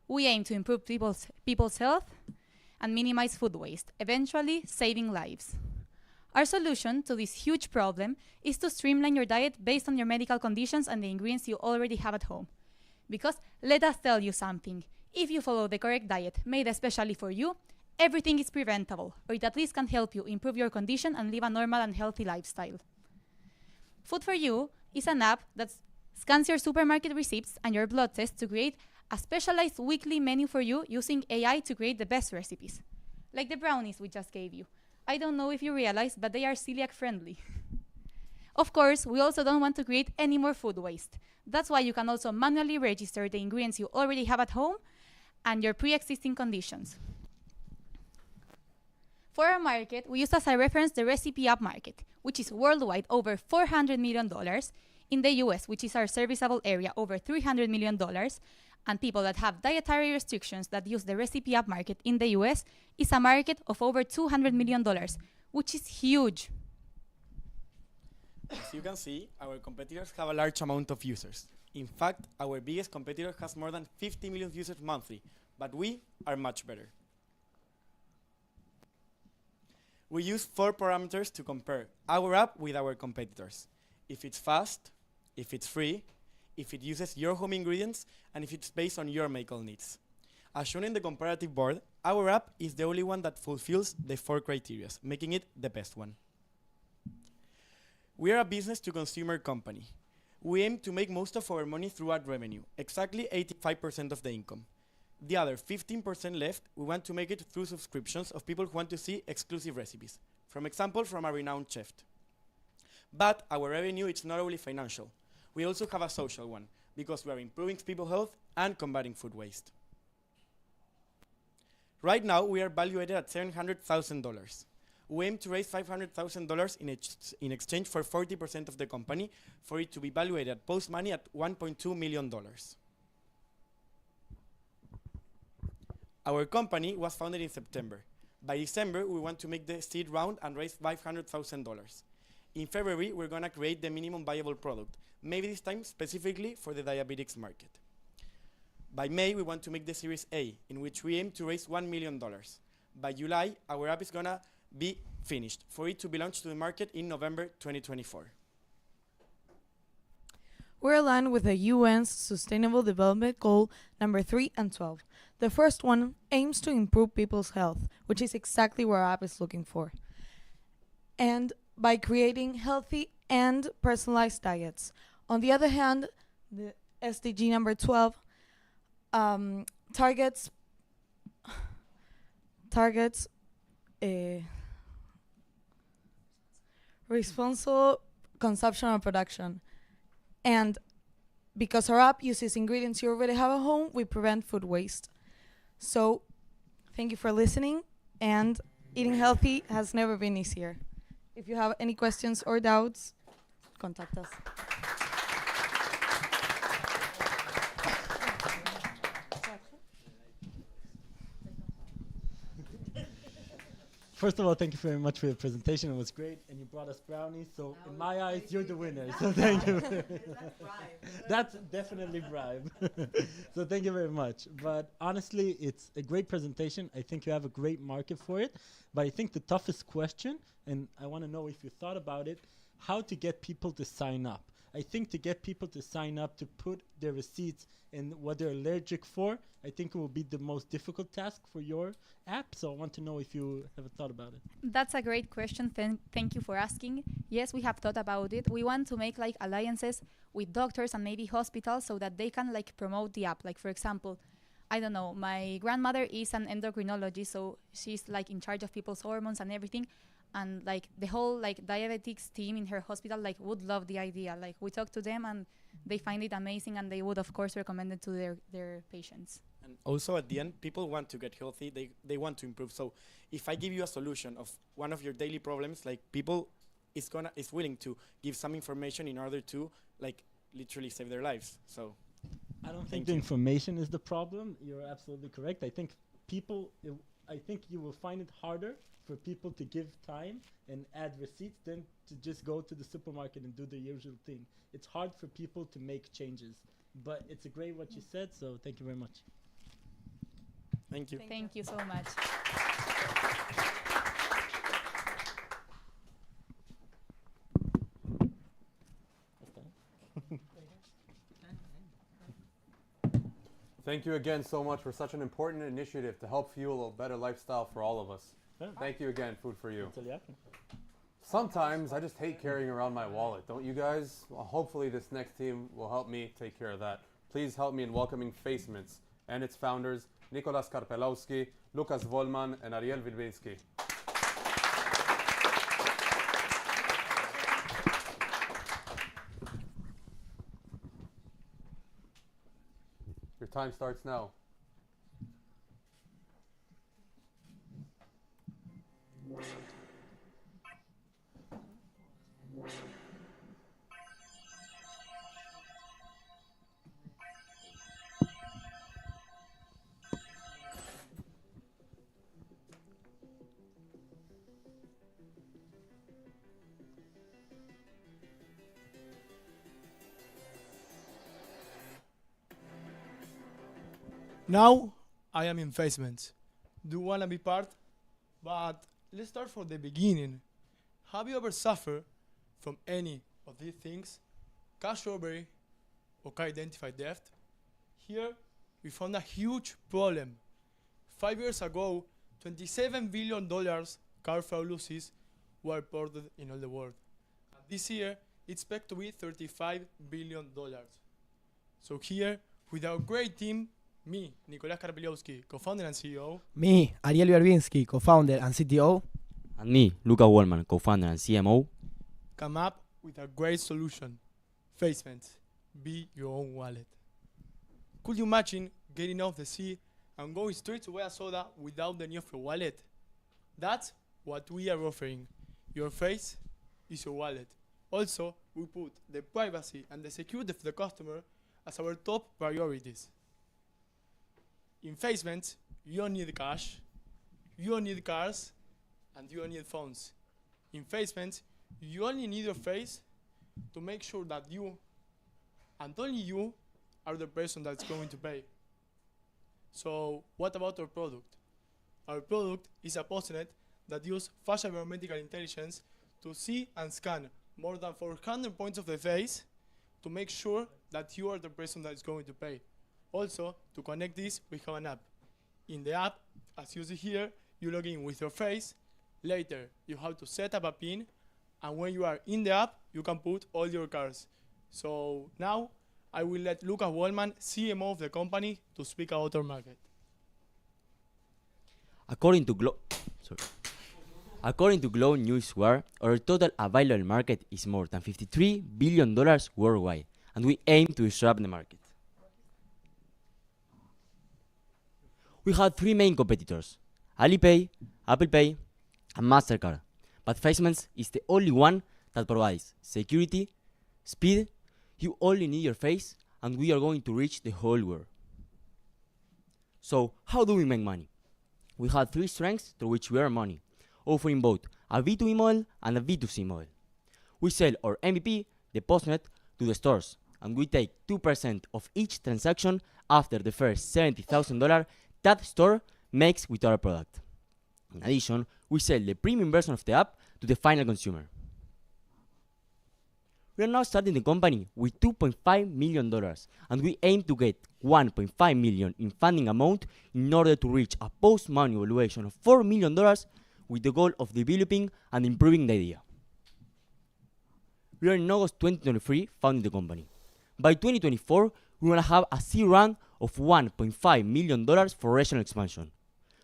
We aim to improve people's health and minimize food waste, eventually saving lives. Our solution to this huge problem is to streamline your diet based on your medical conditions and the ingredients you already have at home. Because let us tell you something, if you follow the correct diet made especially for you, everything is preventable, or it at least can help you improve your condition and live a normal and healthy lifestyle. Food for You is an app that scans your supermarket receipts and your blood tests to create a specialized weekly menu for you using AI to create the best recipes. Like the brownies we just gave you. I don't know if you realize, but they are celiac friendly. Of course, we also don't want to create any more food waste. That's why you can also manually register the ingredients you already have at home and your pre-existing conditions. For our market, we use as a reference the recipe app market, which is worldwide over $400 million, in the US, which is our serviceable area, over $300 million, and people that have dietary restrictions that use the recipe app market in the US is a market of over $200 million, which is huge. As you can see, our competitors have a large amount of users. In fact, our biggest competitor has more than 50 million users monthly, but we are much better. We use 4 parameters to compare our app with our competitors. If it's fast, if it's free, if it uses your home ingredients, and if it's based on your medical needs. As shown in the comparative board, our app is the only one that fulfills the 4 criteria, making it the best one. We are a business-to-consumer company. We aim to make most of our money through ad revenue, exactly 85% of the income. The other 15% left, we want to make it through subscriptions of people who want to see exclusive recipes. For example, from a renowned chef. But our revenue is not only financial. We also have a social one, because we are improving people's health and combating food waste. Right now, we are valued at $700,000. We aim to raise $500,000 in exchange for 40% of the company, for it to be valued at post-money at $1.2 million. Our company was founded in September. By December, we want to make the seed round and raise $500,000. In February, we're going to create the minimum viable product, maybe this time specifically for the diabetics market. By May, we want to make the Series A, in which we aim to raise $1 million. By July, our app is going to be finished for it to be launched to the market in November 2024. We're aligned with the UN's Sustainable Development Goal number 3 and 12. The first one aims to improve people's health, which is exactly what our app is looking for. And by creating healthy and personalized diets. On the other hand, the SDG number 12 targets responsible consumption and production. And because our app uses ingredients you already have at home, we prevent food waste. So thank you for listening, and eating healthy has never been easier. If you have any questions or doubts, contact us. First of all, thank you very much for your presentation. It was great, and you brought us brownies. So in my eyes, you're the winner. So thank you. That's definitely bribe. So thank you very much. But honestly, it's a great presentation. I think you have a great market for it. But I think the toughest question, and I want to know if you thought about it, how to get people to sign up. I think to get people to sign up, to put their receipts and what they're allergic for, I think it will be the most difficult task for your app. So I want to know if you have thought about it. That's a great question. Thank you for asking. Yes, we have thought about it. We want to make like alliances with doctors and maybe hospitals so that they can like promote the app. Like for example, I don't know, my grandmother is an endocrinologist, so she's like in charge of people's hormones and everything. And like the whole like diabetics team in her hospital like would love the idea. Like we talk to them and they find it amazing, and they would of course recommend it to their patients. And also at the end, people want to get healthy. They want to improve. So if I give you a solution of one of your daily problems, like people is willing to give some information in order to like literally save their lives. So I don't think the information is the problem. You're absolutely correct. I think I think you will find it harder for people to give time and add receipts than to just go to the supermarket and do the usual thing. It's hard for people to make changes, but it's a great what you said, so thank you very much. Thank you. Thank you so much. Thank you again so much for such an important initiative to help fuel a better lifestyle for all of us. Yeah. Thank you again, Food for You. Sometimes I just hate carrying around my wallet, don't you guys? Well, hopefully this next team will help me take care of that. Please help me in welcoming Facemints and its founders, Nicolas Karpelowski, Lukas Volman, and Ariel Wilbinski. Your time starts now. Now I am in Facements. Do you wanna be part? But let's start from the beginning. Have you ever suffered from any of these things? Cash robbery or car identified theft? Here we found a huge problem. 5 years ago, $27 billion car fraud losses were reported in all the world. And this year, it's expected to be $35 billion. So here, with our great team, me, Nicolas Karpelowski, co-founder and CEO. Me, Ariel Verbinski, co-founder and CTO. And me, Luca Wallman, co-founder and CMO. Come up with a great solution. Facements. Be your own wallet. Could you imagine getting off the sea and going straight to buy a soda without the need of your wallet? That's what we are offering. Your face is your wallet. Also, we put the privacy and the security of the customer as our top priorities. In Facements, you don't need cash, you don't need cars and you don't need phones. In facements, you only need your face to make sure that you and only you are the person that's going to pay. So what about our product? Our product is a postnet that uses facial biomedical intelligence to see and scan more than 400 points of the face to make sure that you are the person that is going to pay. Also, to connect this, we have an app. In the app, as you see here, you log in with your face. Later, you have to set up a PIN, and when you are in the app, you can put all your cards. So now, I will let Lucas Wallman, CMO of the company, to speak about our market. According to Globe Newswire, our total available market is more than $53 billion worldwide, and we aim to disrupt the market. We have three main competitors: Alipay, Apple Pay, and MasterCard. But Facements is the only one that provides security, speed, you only need your face, and we are going to reach the whole world. So, how do we make money? We have three strengths through which we earn money, offering both a B2B model and a B2C model. We sell our MVP, the postnet, to the stores, and we take 2% of each transaction after the first $70,000 that store makes with our product. In addition, we sell the premium version of the app to the final consumer. We are now starting the company with $2.5 million, and we aim to get $1.5 million in funding amount in order to reach a post-money valuation of $4 million with the goal of developing and improving the idea. We are in August 2023 founding the company. By 2024, we want to have a seed round of $1.5 million for regional expansion.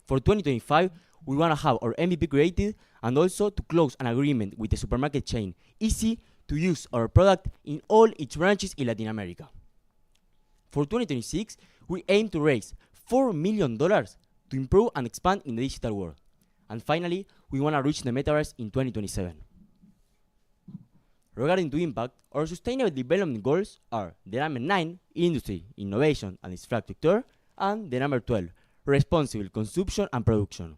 For 2025, we want to have our MVP created and also to close an agreement with the supermarket chain Easy to use our product in all its branches in Latin America. For 2026, we aim to raise $4 million to improve and expand in the digital world. And finally, we want to reach the metaverse in 2027. Regarding to impact, our sustainable development goals are the number 9, industry, innovation and infrastructure, and the number 12, responsible consumption and production.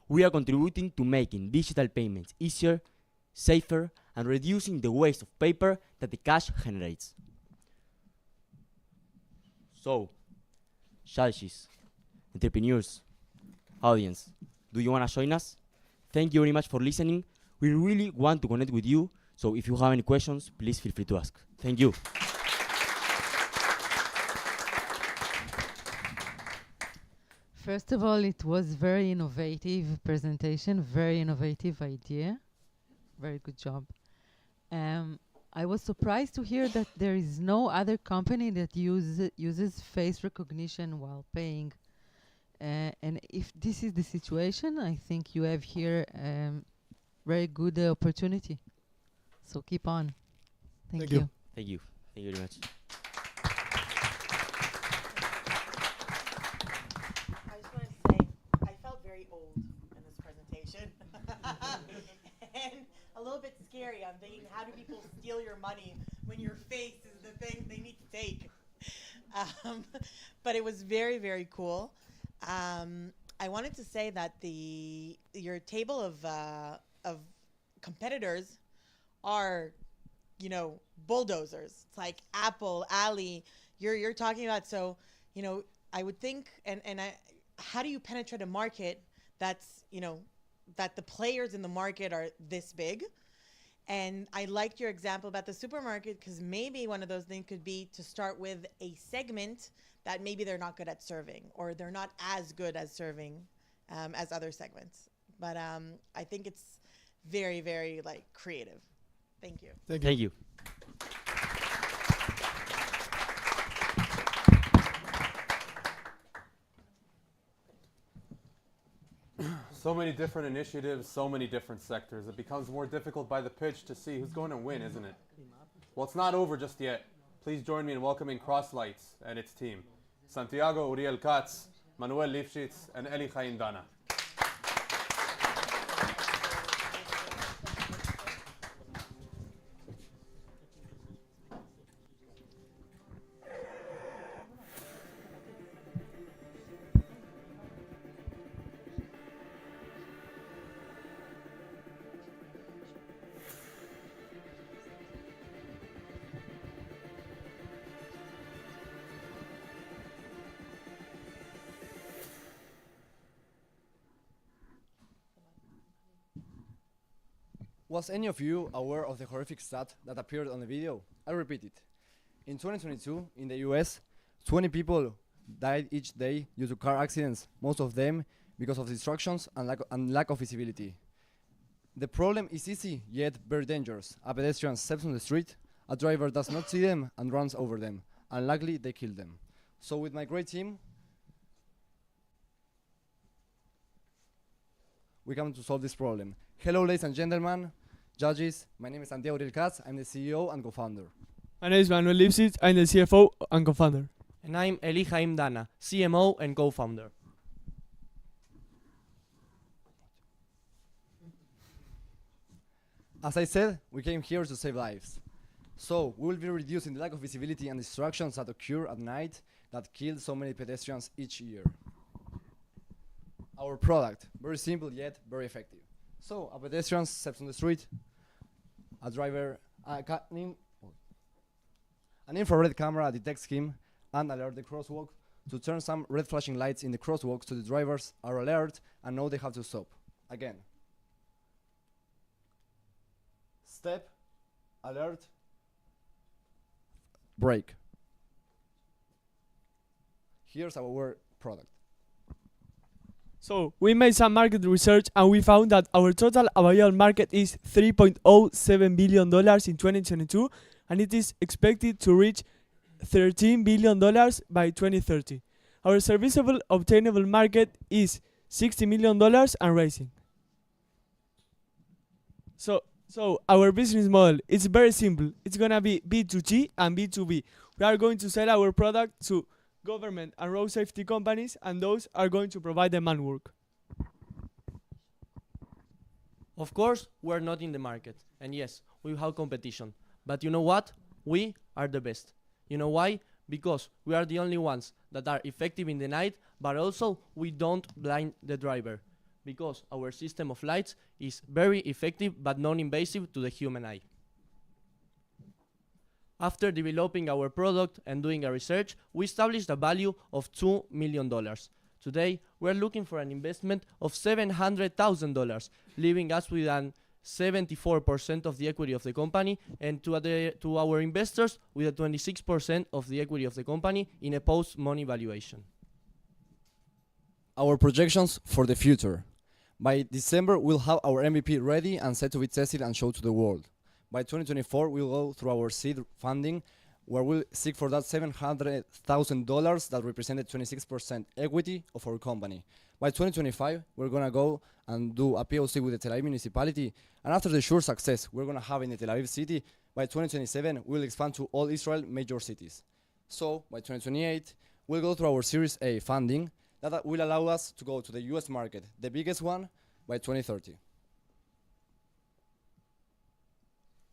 We are contributing to making digital payments easier, safer, and reducing the waste of paper that the cash generates. So, judges, entrepreneurs, audience, do you want to join us? Thank you very much for listening. We really want to connect with you, so if you have any questions, please feel free to ask. Thank you. First of all, it was very innovative presentation, very innovative idea. Very good job. I was surprised to hear that there is no other company that uses face recognition while paying. And if this is the situation, I think you have here very good opportunity. So keep on. Thank you. Thank you. Thank you very much. I just wanted to say, I felt very old in this presentation. And a little bit scary. I'm thinking, how do people steal your money when your face is the thing they need to take? But it was very, very cool. I wanted to say that your table of competitors are, bulldozers. It's like Apple, Ali. You're talking about. So, I would think, how do you penetrate a market that's, that the players in the market are this big? And I liked your example about the supermarket, because maybe one of those things could be to start with a segment that maybe they're not good at serving, or they're not as good at serving as other segments. But I think it's very, very creative. Thank you. Thank you. So many different initiatives, so many different sectors. It becomes more difficult by the pitch to see who's going to win, isn't it? Well, it's not over just yet. Please join me in welcoming Crosslights and its team. Santiago Uriel Katz, Manuel Lifshitz, and Eli Chaim-Dana. Was any of you aware of the horrific stat that appeared on the video? I repeat it. In 2022, in the US, 20 people died each day due to car accidents, most of them because of distractions and lack of visibility. The problem is easy, yet very dangerous. A pedestrian steps on the street, a driver does not see them and runs over them. Unlikely, they kill them. So with my great team, we come to solve this problem. Hello, ladies and gentlemen, judges. My name is Santiago Katz. I'm the CEO and co-founder. My name is Manuel Lipsitz. I'm the CFO and co-founder. And I'm Eli Haim Dana, CMO and co-founder. As I said, we came here to save lives. So we will be reducing the lack of visibility and distractions that occur at night that kill so many pedestrians each year. Our product, very simple yet very effective. So a pedestrian steps on the street, a driver, an infrared camera detects him and alerts the crosswalk to turn some red flashing lights in the crosswalk so the drivers are alert and know they have to stop. Again. Step, alert, brake. Here's our product. So we made some market research and we found that our total available market is $3.07 billion in 2022 and it is expected to reach $13 billion by 2030. Our serviceable obtainable market is $60 million and rising. So our business model is very simple. It's gonna be B2G and B2B. We are going to sell our product to government and road safety companies, and those are going to provide the manwork. Of course, we're not in the market. And yes, we have competition. But you know what? We are the best. You know why? Because we are the only ones that are effective in the night, but also we don't blind the driver. Because our system of lights is very effective but non-invasive to the human eye. After developing our product and doing a research, we established a value of $2 million. Today, we're looking for an investment of $700,000, leaving us with an 74% of the equity of the company, and to our investors with a 26% of the equity of the company in a post-money valuation. Our projections for the future. By December, we'll have our MVP ready and set to be tested and shown to the world. By 2024, we'll go through our seed funding, where we'll seek for that $700,000 that represented 26% equity of our company. By 2025, we're gonna go and do a POC with the Tel Aviv municipality, and after the sure success we're gonna have in the Tel Aviv city, by 2027, we'll expand to all Israel major cities. So, by 2028, we'll go through our Series A funding, that will allow us to go to the US market, the biggest one, by 2030.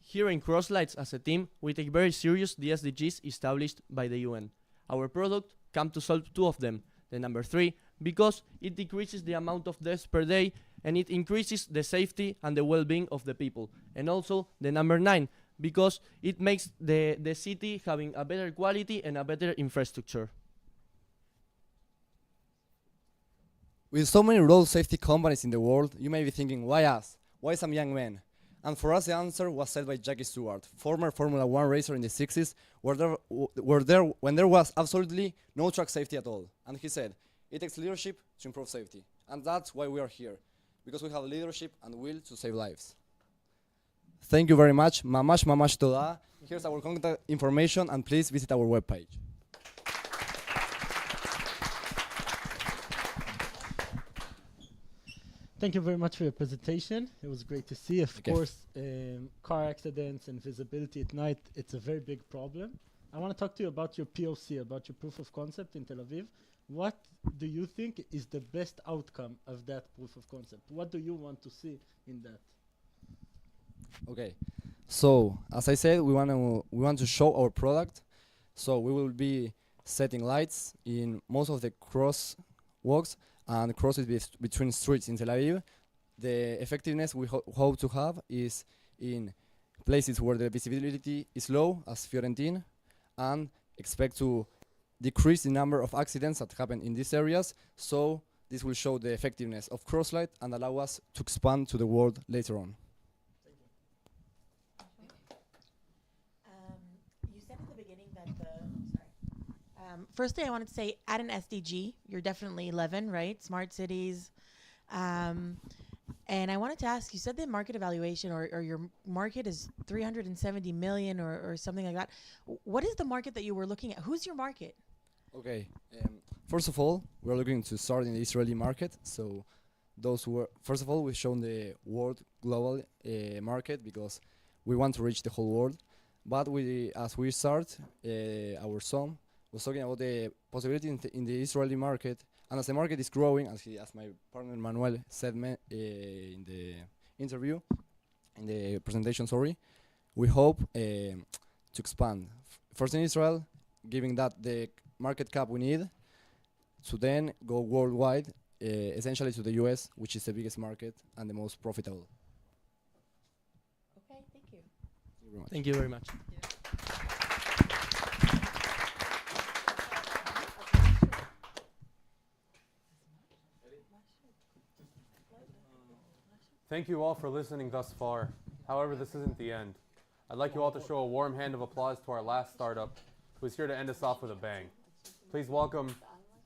Here in Crosslights as a team, we take very serious the SDGs established by the UN. Our product comes to solve two of them. The number 3, because it decreases the amount of deaths per day and it increases the safety and the well-being of the people. And also the number 9, because it makes the city having a better quality and a better infrastructure. With so many road safety companies in the world, you may be thinking, why us? Why some young men? And for us, the answer was said by Jackie Stewart, former Formula 1 racer in the 60s, when there was absolutely no track safety at all. And he said, it takes leadership to improve safety. And that's why we are here, because we have leadership and will to save lives. Thank you very much. Mamash toda. Here's our contact information, and please visit our webpage. Thank you very much for your presentation. It was great to see. Of course, car accidents and visibility at night, it's a very big problem. I want to talk to you about your POC, about your proof of concept in Tel Aviv. What do you think is the best outcome of that proof of concept? What do you want to see in that? Okay, so as I said, we want to show our product. So we will be setting lights in most of the crosswalks and crosses between streets in Tel Aviv. The effectiveness we hope to have is in places where the visibility is low, as Fiorentin, and expect to decrease the number of accidents that happen in these areas. So this will show the effectiveness of Crosslight and allow us to expand to the world later on. Firstly, I wanted to say at an SDG, you're definitely 11, right? Smart cities. And I wanted to ask, you said the market evaluation or your market is 370 million or something like that. What is the market that you were looking at? Who's your market? Okay. First of all, we're looking to start in the Israeli market. So those who are, first of all, we've shown the world global market because we want to reach the whole world. But as we start, our son was talking about the possibility in the Israeli market. And as the market is growing, as my partner Manuel said in the interview, in the presentation, sorry, we hope to expand. First in Israel, giving that the market cap we need, to then go worldwide, essentially to the US, which is the biggest market and the most profitable. Okay, thank you. Thank you very much. Thank you all for listening thus far. However, this isn't the end. I'd like you all to show a warm hand of applause to our last startup, who is here to end us off with a bang. Please welcome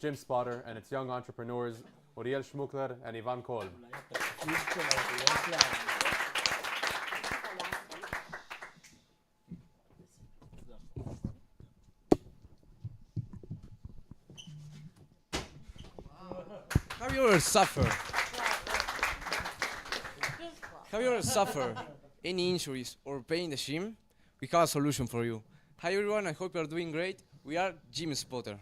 Jim Spotter and its young entrepreneurs, Uriel Schmuckler and Ivan Kolb. Have you ever suffered? Have you ever suffered any injuries or pain in the gym? We have a solution for you. Hi everyone, I hope you are doing great. We are Gym Spotter.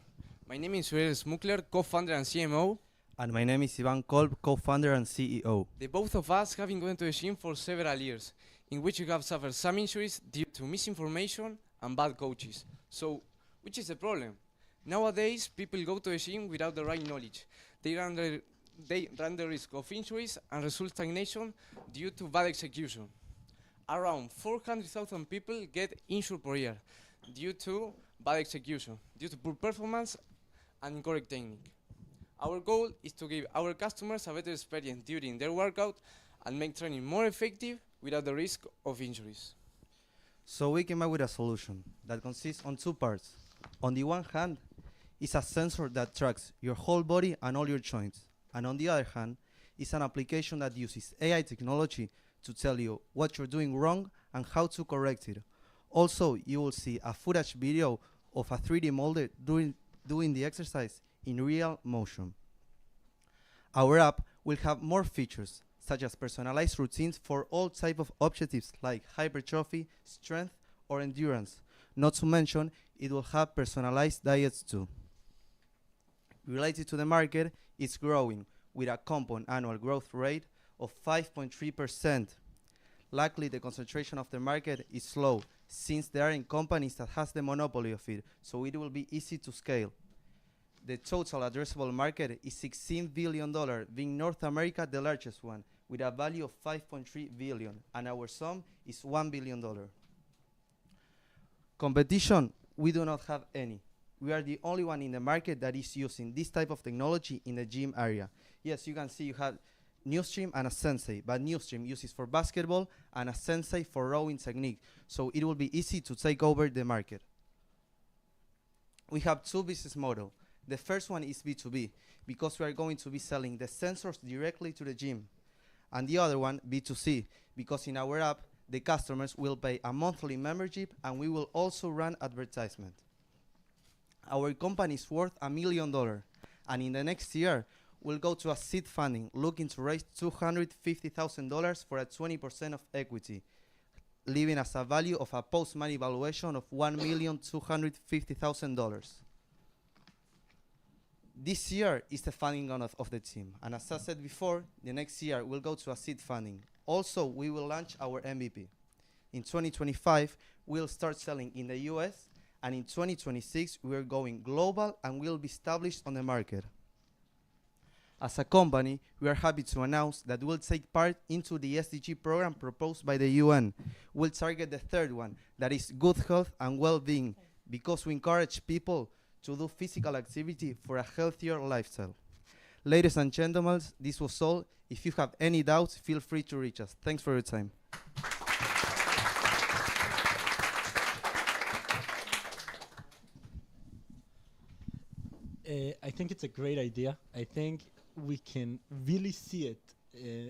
My name is Uriel Schmuckler, co-founder and CMO. And my name is Ivan Kolb, co-founder and CEO. The both of us have been going to the gym for several years, in which we have suffered some injuries due to misinformation and bad coaches. So, which is the problem? Nowadays, people go to the gym without the right knowledge. They run the risk of injuries and result stagnation due to bad execution. Around 400,000 people get injured per year due to bad execution, due to poor performance and incorrect technique. Our goal is to give our customers a better experience during their workout and make training more effective without the risk of injuries. So we came up with a solution that consists on two parts. On the one hand, it's a sensor that tracks your whole body and all your joints. And on the other hand, it's an application that uses AI technology to tell you what you're doing wrong and how to correct it. Also, you will see a footage video of a 3D molder doing the exercise in real motion. Our app will have more features, such as personalized routines for all types of objectives like hypertrophy, strength, or endurance. Not to mention, it will have personalized diets too. Related to the market, it's growing with a compound annual growth rate of 5.3%. Luckily, the concentration of the market is low, since there are companies that has the monopoly of it, so it will be easy to scale. The total addressable market is $16 billion, being North America the largest one, with a value of $5.3 billion, and our sum is $1 billion. Competition, we do not have any. We are the only one in the market that is using this type of technology in the gym area. Yes, you can see you have Newstream and a Sensei, but Newstream uses for basketball and a Sensei for rowing technique, so it will be easy to take over the market. We have two business models. The first one is B2B, because we are going to be selling the sensors directly to the gym. And the other one, B2C, because in our app, the customers will pay a monthly membership and we will also run advertisement. Our company is worth $1 million, and in the next year, we'll go to a seed funding, looking to raise $250,000 for a 20% of equity, leaving us a value of a post-money valuation of $1,250,000. This year is the funding of the team, and as I said before, the next year we'll go to a seed funding. Also, we will launch our MVP. In 2025, we'll start selling in the US, and in 2026, we're going global and will be established on the market. As a company, we are happy to announce that we'll take part into the SDG program proposed by the UN. We'll target the third one, that is good health and well-being, because we encourage people to do physical activity for a healthier lifestyle. Ladies and gentlemen, this was all. If you have any doubts, feel free to reach us. Thanks for your time. I think it's a great idea. I think we can really see it,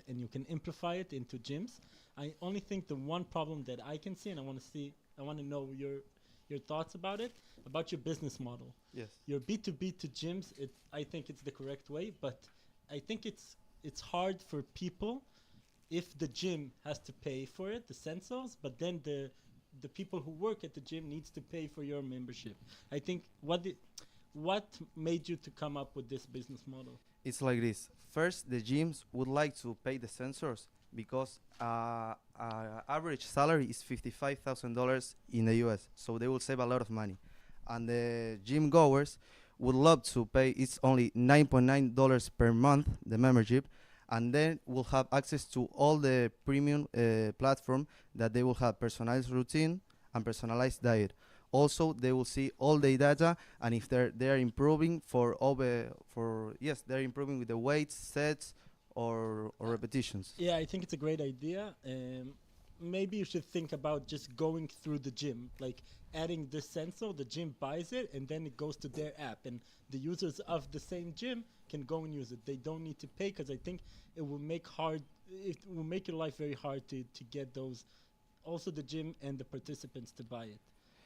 and you can amplify it into gyms. I only think the one problem that I can see, and I want to know your thoughts about it, about your business model. Yes. Your B2B to gyms, I think it's the correct way, but I think it's hard for people if the gym has to pay for it, the sensors, but then the people who work at the gym needs to pay for your membership. I think what made you to come up with this business model? It's like this. First, the gyms would like to pay the sensors because average salary is $55,000 in the US, so they will save a lot of money. And the gym goers would love to pay. It's only $9.9 per month, the membership, and then will have access to all the premium platform that they will have personalized routine and personalized diet. Also, they will see all the data, and if they're improving they're improving with the weights, sets, or repetitions. Yeah, I think it's a great idea. Maybe you should think about just going through the gym, like adding the sensor, the gym buys it, and then it goes to their app, and the users of the same gym can go and use it. They don't need to pay, because I think it will make your life very hard to get those, also the gym and the participants to buy it.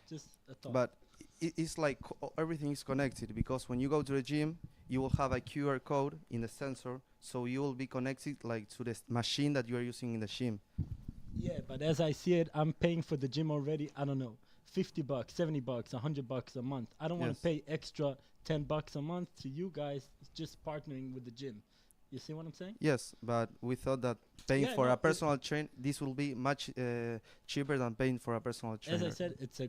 Just a thought. But it's like everything is connected, because when you go to the gym, you will have a QR code in the sensor, so you will be connected like to the machine that you are using in the gym. Yeah, but as I see it, I'm paying for the gym already, I don't know, $50, $70, $100 a month. I don't want to pay extra $10 a month to you guys just partnering with the gym. You see what I'm saying? Yes, but we thought that paying for a personal train, this will be much cheaper than paying for a personal trainer. As I said, it's a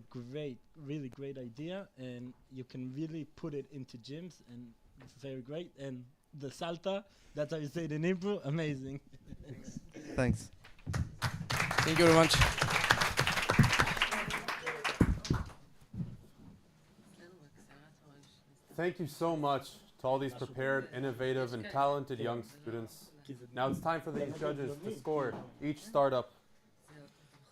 really great idea, and you can really put it into gyms, and it's very great. And the salta, that's how you say it in Hebrew, amazing. Thanks. Thank you very much. Thank you so much to all these prepared, innovative, and talented young students. Now it's time for these judges to score each startup,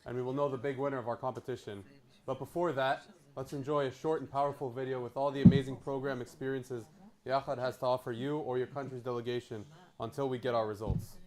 and we will know the big winner of our competition. But before that, let's enjoy a short and powerful video with all the amazing program experiences Yachad has to offer you or your country's delegation until we get our results.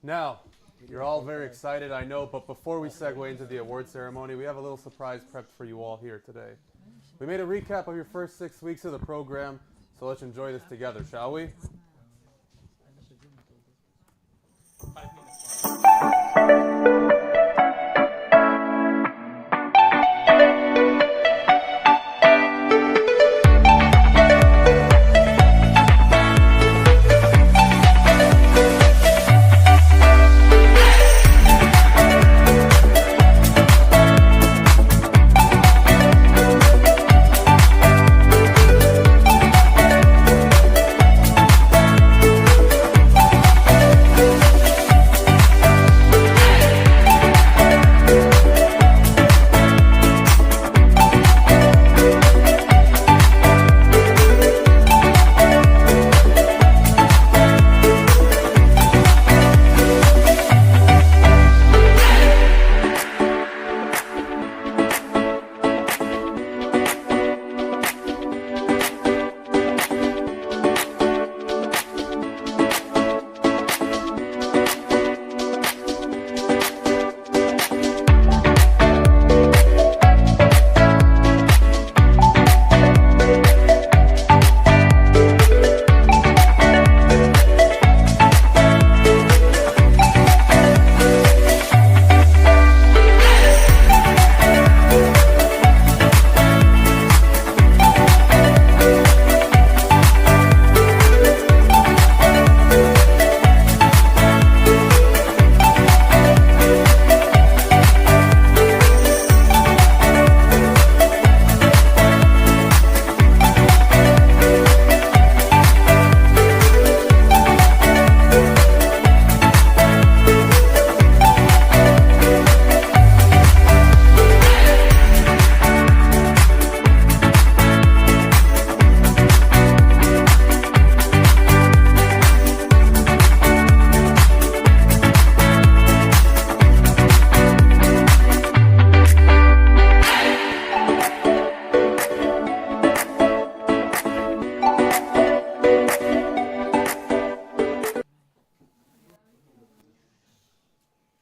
Now, you're all very excited, I know, but before we segue into the award ceremony, we have a little surprise prepped for you all here today. We made a recap of your first 6 weeks of the program, So let's enjoy this together, shall we?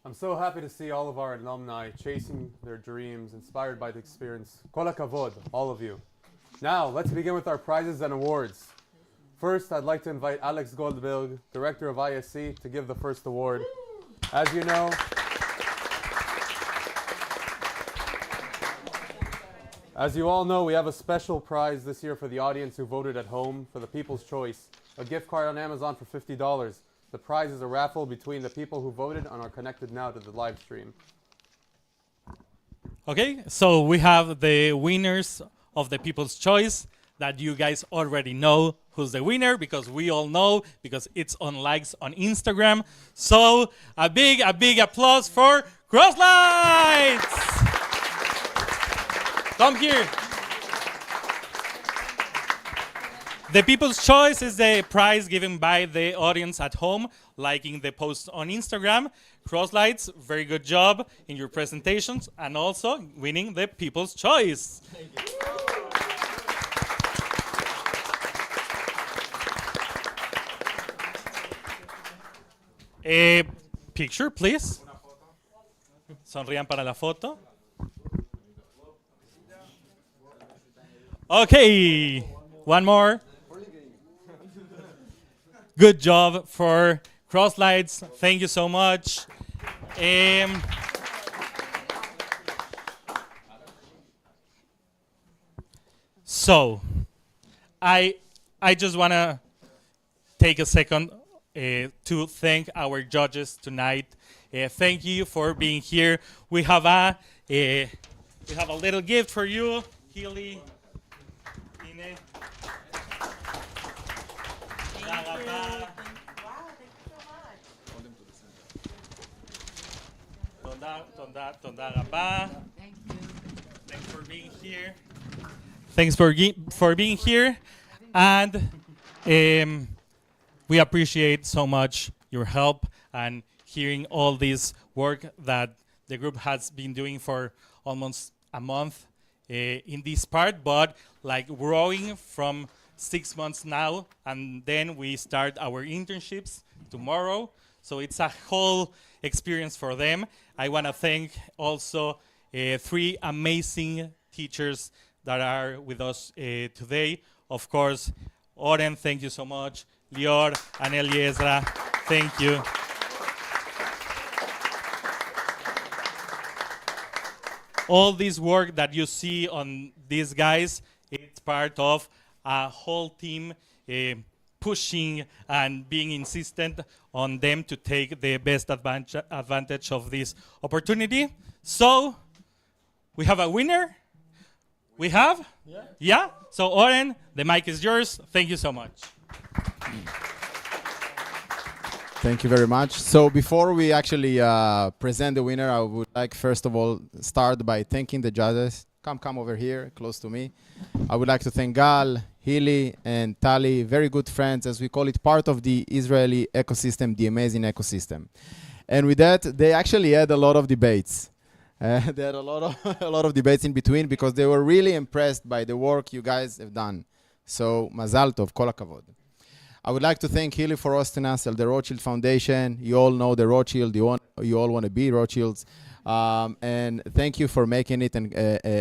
I'm so happy to see all of our alumni chasing their dreams, inspired by the experience. Kol hakavod, all of you. Now, let's begin with our prizes and awards. First, I'd like to invite Alex Goldberg, Director of ISC, to give the first award. As you know, as you all know, we have a special prize this year for the audience who voted at home for the People's Choice, a gift card on Amazon for $50. The prize is a raffle between the people who voted and are connected now to the live stream. Okay, so we have the winners of the People's Choice that you guys already know who's the winner because we all know because it's on likes on Instagram. So a big applause for Crosslights! Come here. The People's Choice is the prize given by the audience at home, liking the post on Instagram. Crosslights, very good job in your presentations and also winning the People's Choice. A picture, please. Sonrían para la foto. Okay, one more. Good job for Crosslights. Thank you so much. So, I just want to take a second to thank our judges tonight. Thank you for being here. We have a little gift for you, Healy. Ine. Thanks for being here. Thanks for being here, and we appreciate so much your help and hearing all this work that the group has been doing for almost a month in this part, but like growing from 6 months now, and then we start our internships tomorrow. So it's a whole experience for them. I want to thank also 3 amazing teachers that are with us today. Of course, Oren, thank you so much. Lior and Eliezer, thank you. All this work that you see on these guys, it's part of a whole team pushing and being insistent on them to take the best advantage of this opportunity. So, we have a winner. We have? Yeah? So, Oren, the mic is yours. Thank you so much. Thank you very much. So before we actually present the winner, I would like first of all start by thanking the judges. Come over here, close to me. I would like to thank Gal, Hili, and Tali, very good friends, as we call it, part of the Israeli ecosystem, the amazing ecosystem. And with that, they actually had a lot of debates. They had a lot of debates in between because they were really impressed by the work you guys have done. So, Mazal Tov, Kol HaKavod. I would like to thank Hili for hosting us at the Rothschild Foundation. You all know the Rothschild. You all want to be Rothschilds. And thank you for making it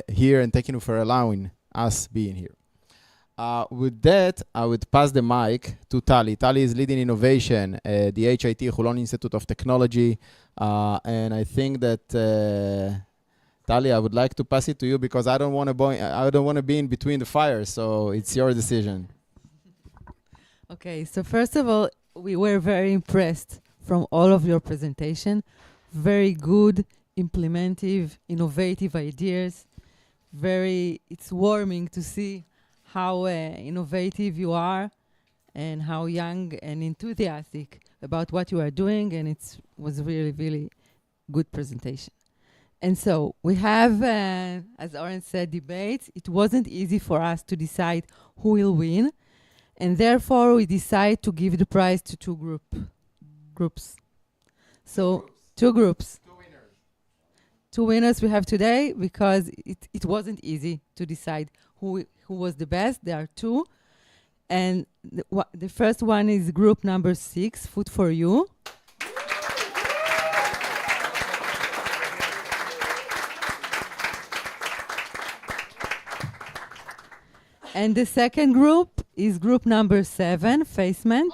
here and thank you for allowing us being here. With that, I would pass the mic to Tali. Tali is leading innovation at the HIT Holon Institute of Technology. And I think that, Tali, I would like to pass it to you because I don't want to be in between the fires. So it's your decision. Okay, so first of all, we were very impressed from all of your presentation. Very good, implementive, innovative ideas. It's warming to see how innovative you are and how young and enthusiastic about what you are doing, and it was really, really good presentation. And so we have, as Oren said, debates. It wasn't easy for us to decide who will win. And therefore, we decide to give the prize to two groups. So, two groups. Two winners we have today because it wasn't easy to decide who was the best. There are two. And the first one is group number 6, Food for You. And the second group is group number 7, Facement.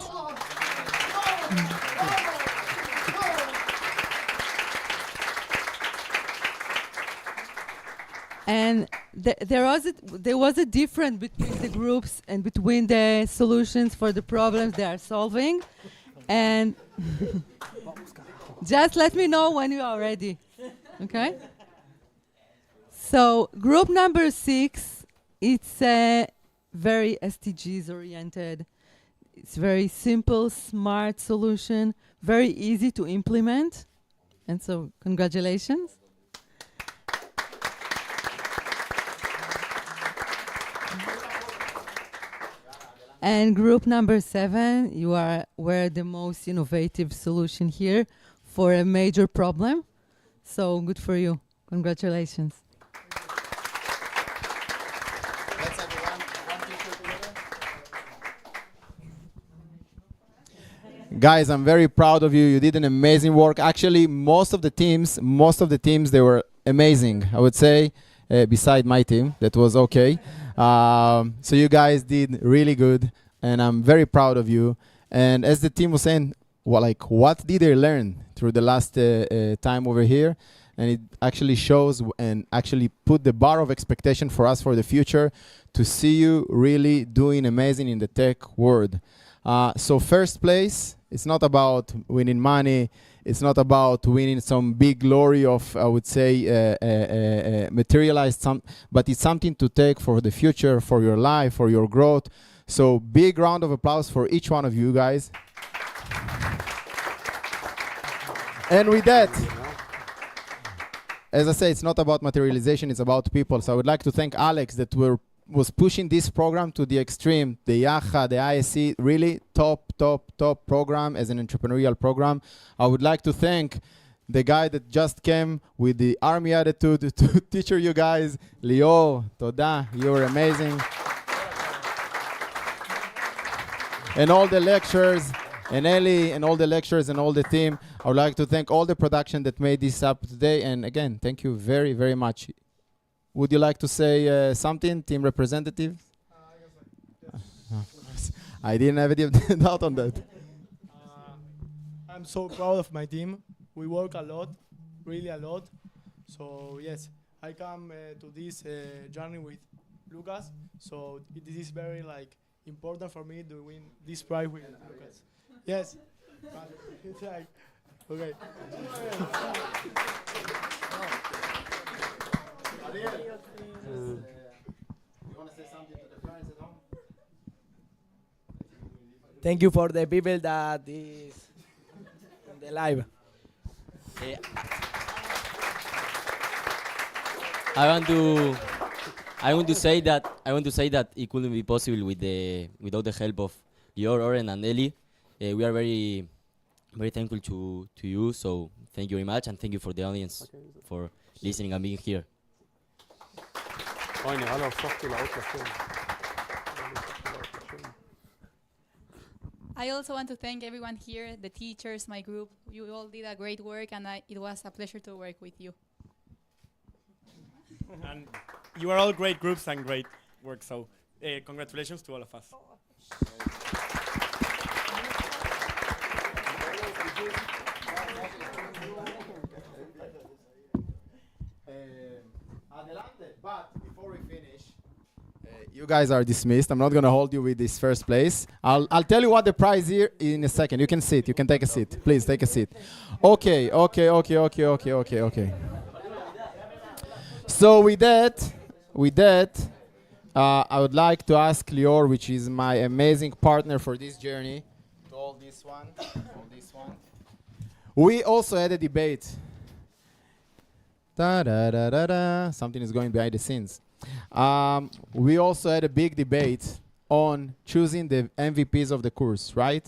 And there was a difference between the groups and between the solutions for the problems they are solving. And just let me know when you are ready. Okay? So group number 6, it's very SDGs oriented. It's very simple, smart solution, very easy to implement. And so congratulations. And group number 7, you were the most innovative solution here for a major problem. So good for you. Congratulations. Guys, I'm very proud of you. You did an amazing work. Actually, most of the teams, they were amazing, I would say, beside my team. That was okay. So you guys did really good, and I'm very proud of you. And as the team was saying, what did they learn through the last time over here? And it actually shows and actually put the bar of expectation for us for the future to see you really doing amazing in the tech world. So first place, it's not about winning money. It's not about winning some big glory of, I would say, materialized but it's something to take for the future, for your life, for your growth. So big round of applause for each one of you guys. And with that, as I say, it's not about materialization, it's about people. So I would like to thank Alex that was pushing this program to the extreme. The Yacha, the ISC, really top program as an entrepreneurial program. I would like to thank the guy that just came with the army attitude to teach you guys, Leo, Toda, you were amazing. And all the lecturers, and Eli, and all the lecturers and all the team. I would like to thank all the production that made this up today. And again, thank you very, very much. Would you like to say something, team representative? I didn't have any doubt on that. I'm so proud of my team. We work a lot, really a lot. So yes, I come to this journey with Lucas. So this is very like important for me to win this prize with Lucas. Yes, but it's like okay. Thank you for the people that is in the live. I want to say that it couldn't be possible without the help of Lior, Oren, and Eli. We are very thankful to you. So thank you very much, and thank you for the audience for listening and being here. I also want to thank everyone here, the teachers, my group. You all did a great work, and it was a pleasure to work with you. And you are all great groups and great work, so congratulations to all of us. But before we finish, you guys are dismissed. I'm not going to hold you with this first place. I'll tell you what the prize here in a second. You can sit. You can take a seat. Please take a seat. Okay. So with that, I would like to ask Lior, which is my amazing partner for this journey, to hold this one. We also had a debate. Something is going behind the scenes. We also had a big debate on choosing the MVPs of the course, right?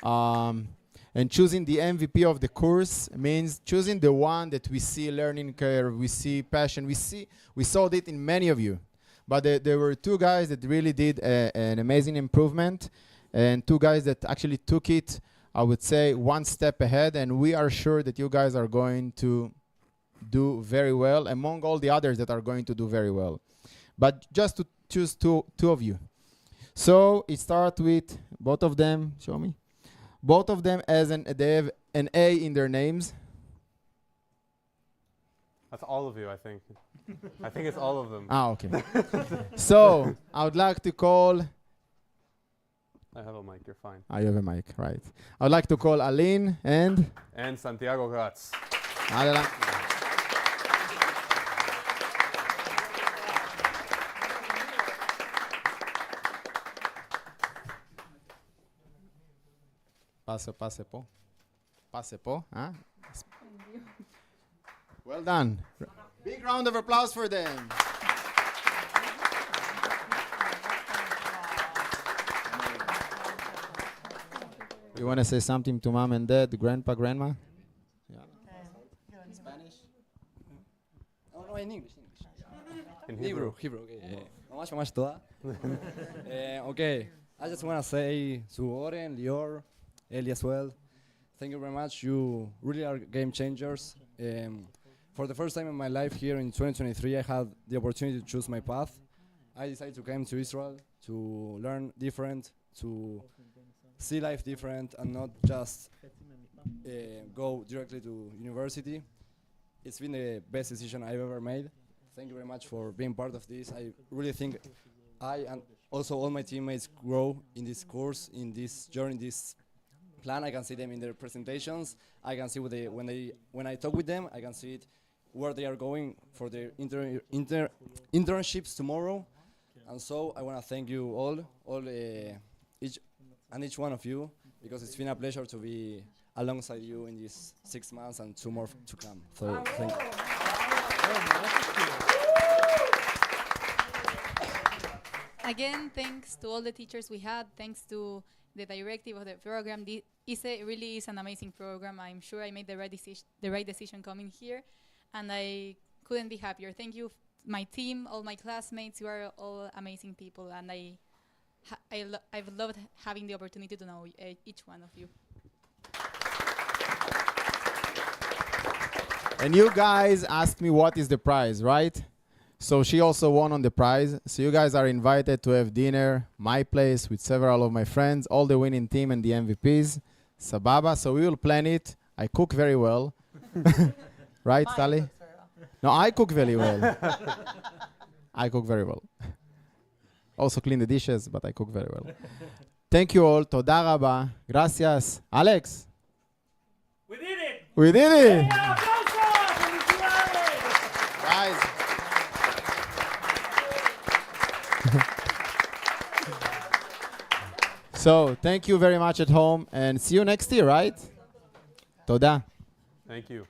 And choosing the MVP of the course means choosing the one that we see learning curve, we see passion, we saw it in many of you. But there were two guys that really did an amazing improvement, and two guys that actually took it, I would say, one step ahead, and we are sure that you guys are going to do very well among all the others that are going to do very well. But just to choose two of you. So it starts with both of them. Show me. Both of them they have an A in their names. That's all of you, I think. I think it's all of them. Okay. So I would like to call. I have a mic. You're fine. You have a mic, right? I would like to call Aline and Santiago Gratz. Adelante. Pase po. Huh? Well done. Big round of applause for them. You want to say something to mom and dad, grandpa, grandma? Yeah. In Spanish? Oh, no, in English. In Hebrew. Hebrew, okay. Vamos toda. Okay, I just want to say to Oren, Lior, Eli as well, thank you very much. You really are game changers. For the first time in my life here in 2023, I had the opportunity to choose my path. I decided to come to Israel to learn different, to see life different, and not just go directly to university. It's been the best decision I've ever made. Thank you very much for being part of this. I really think I and also all my teammates grow in this course, in this journey, this plan. I can see them in their presentations. I can see what when I talk with them, I can see it where they are going for their internships tomorrow. And so I want to thank you all each one of you, because it's been a pleasure to be alongside you in these 6 months and 2 more to come. So thank you. Again, thanks to all the teachers we had, thanks to the directive of the program. ISE really is an amazing program. I'm sure I made the right decision coming here, and I couldn't be happier. Thank you, my team, all my classmates. You are all amazing people, and I've loved having the opportunity to know each one of you. And you guys asked me what is the prize, right? So she also won on the prize. So you guys are invited to have dinner, my place, with several of my friends, all the winning team and the MVPs. Sababa. So we will plan it. I cook very well. Right, Sally? No, I cook very well. I cook very well. Also clean the dishes, but I cook very well. Thank you all. Toda raba. Gracias. Alex. We did it! We did it! Guys. So thank you very much at home and see you next year, right? Toda. Thank you.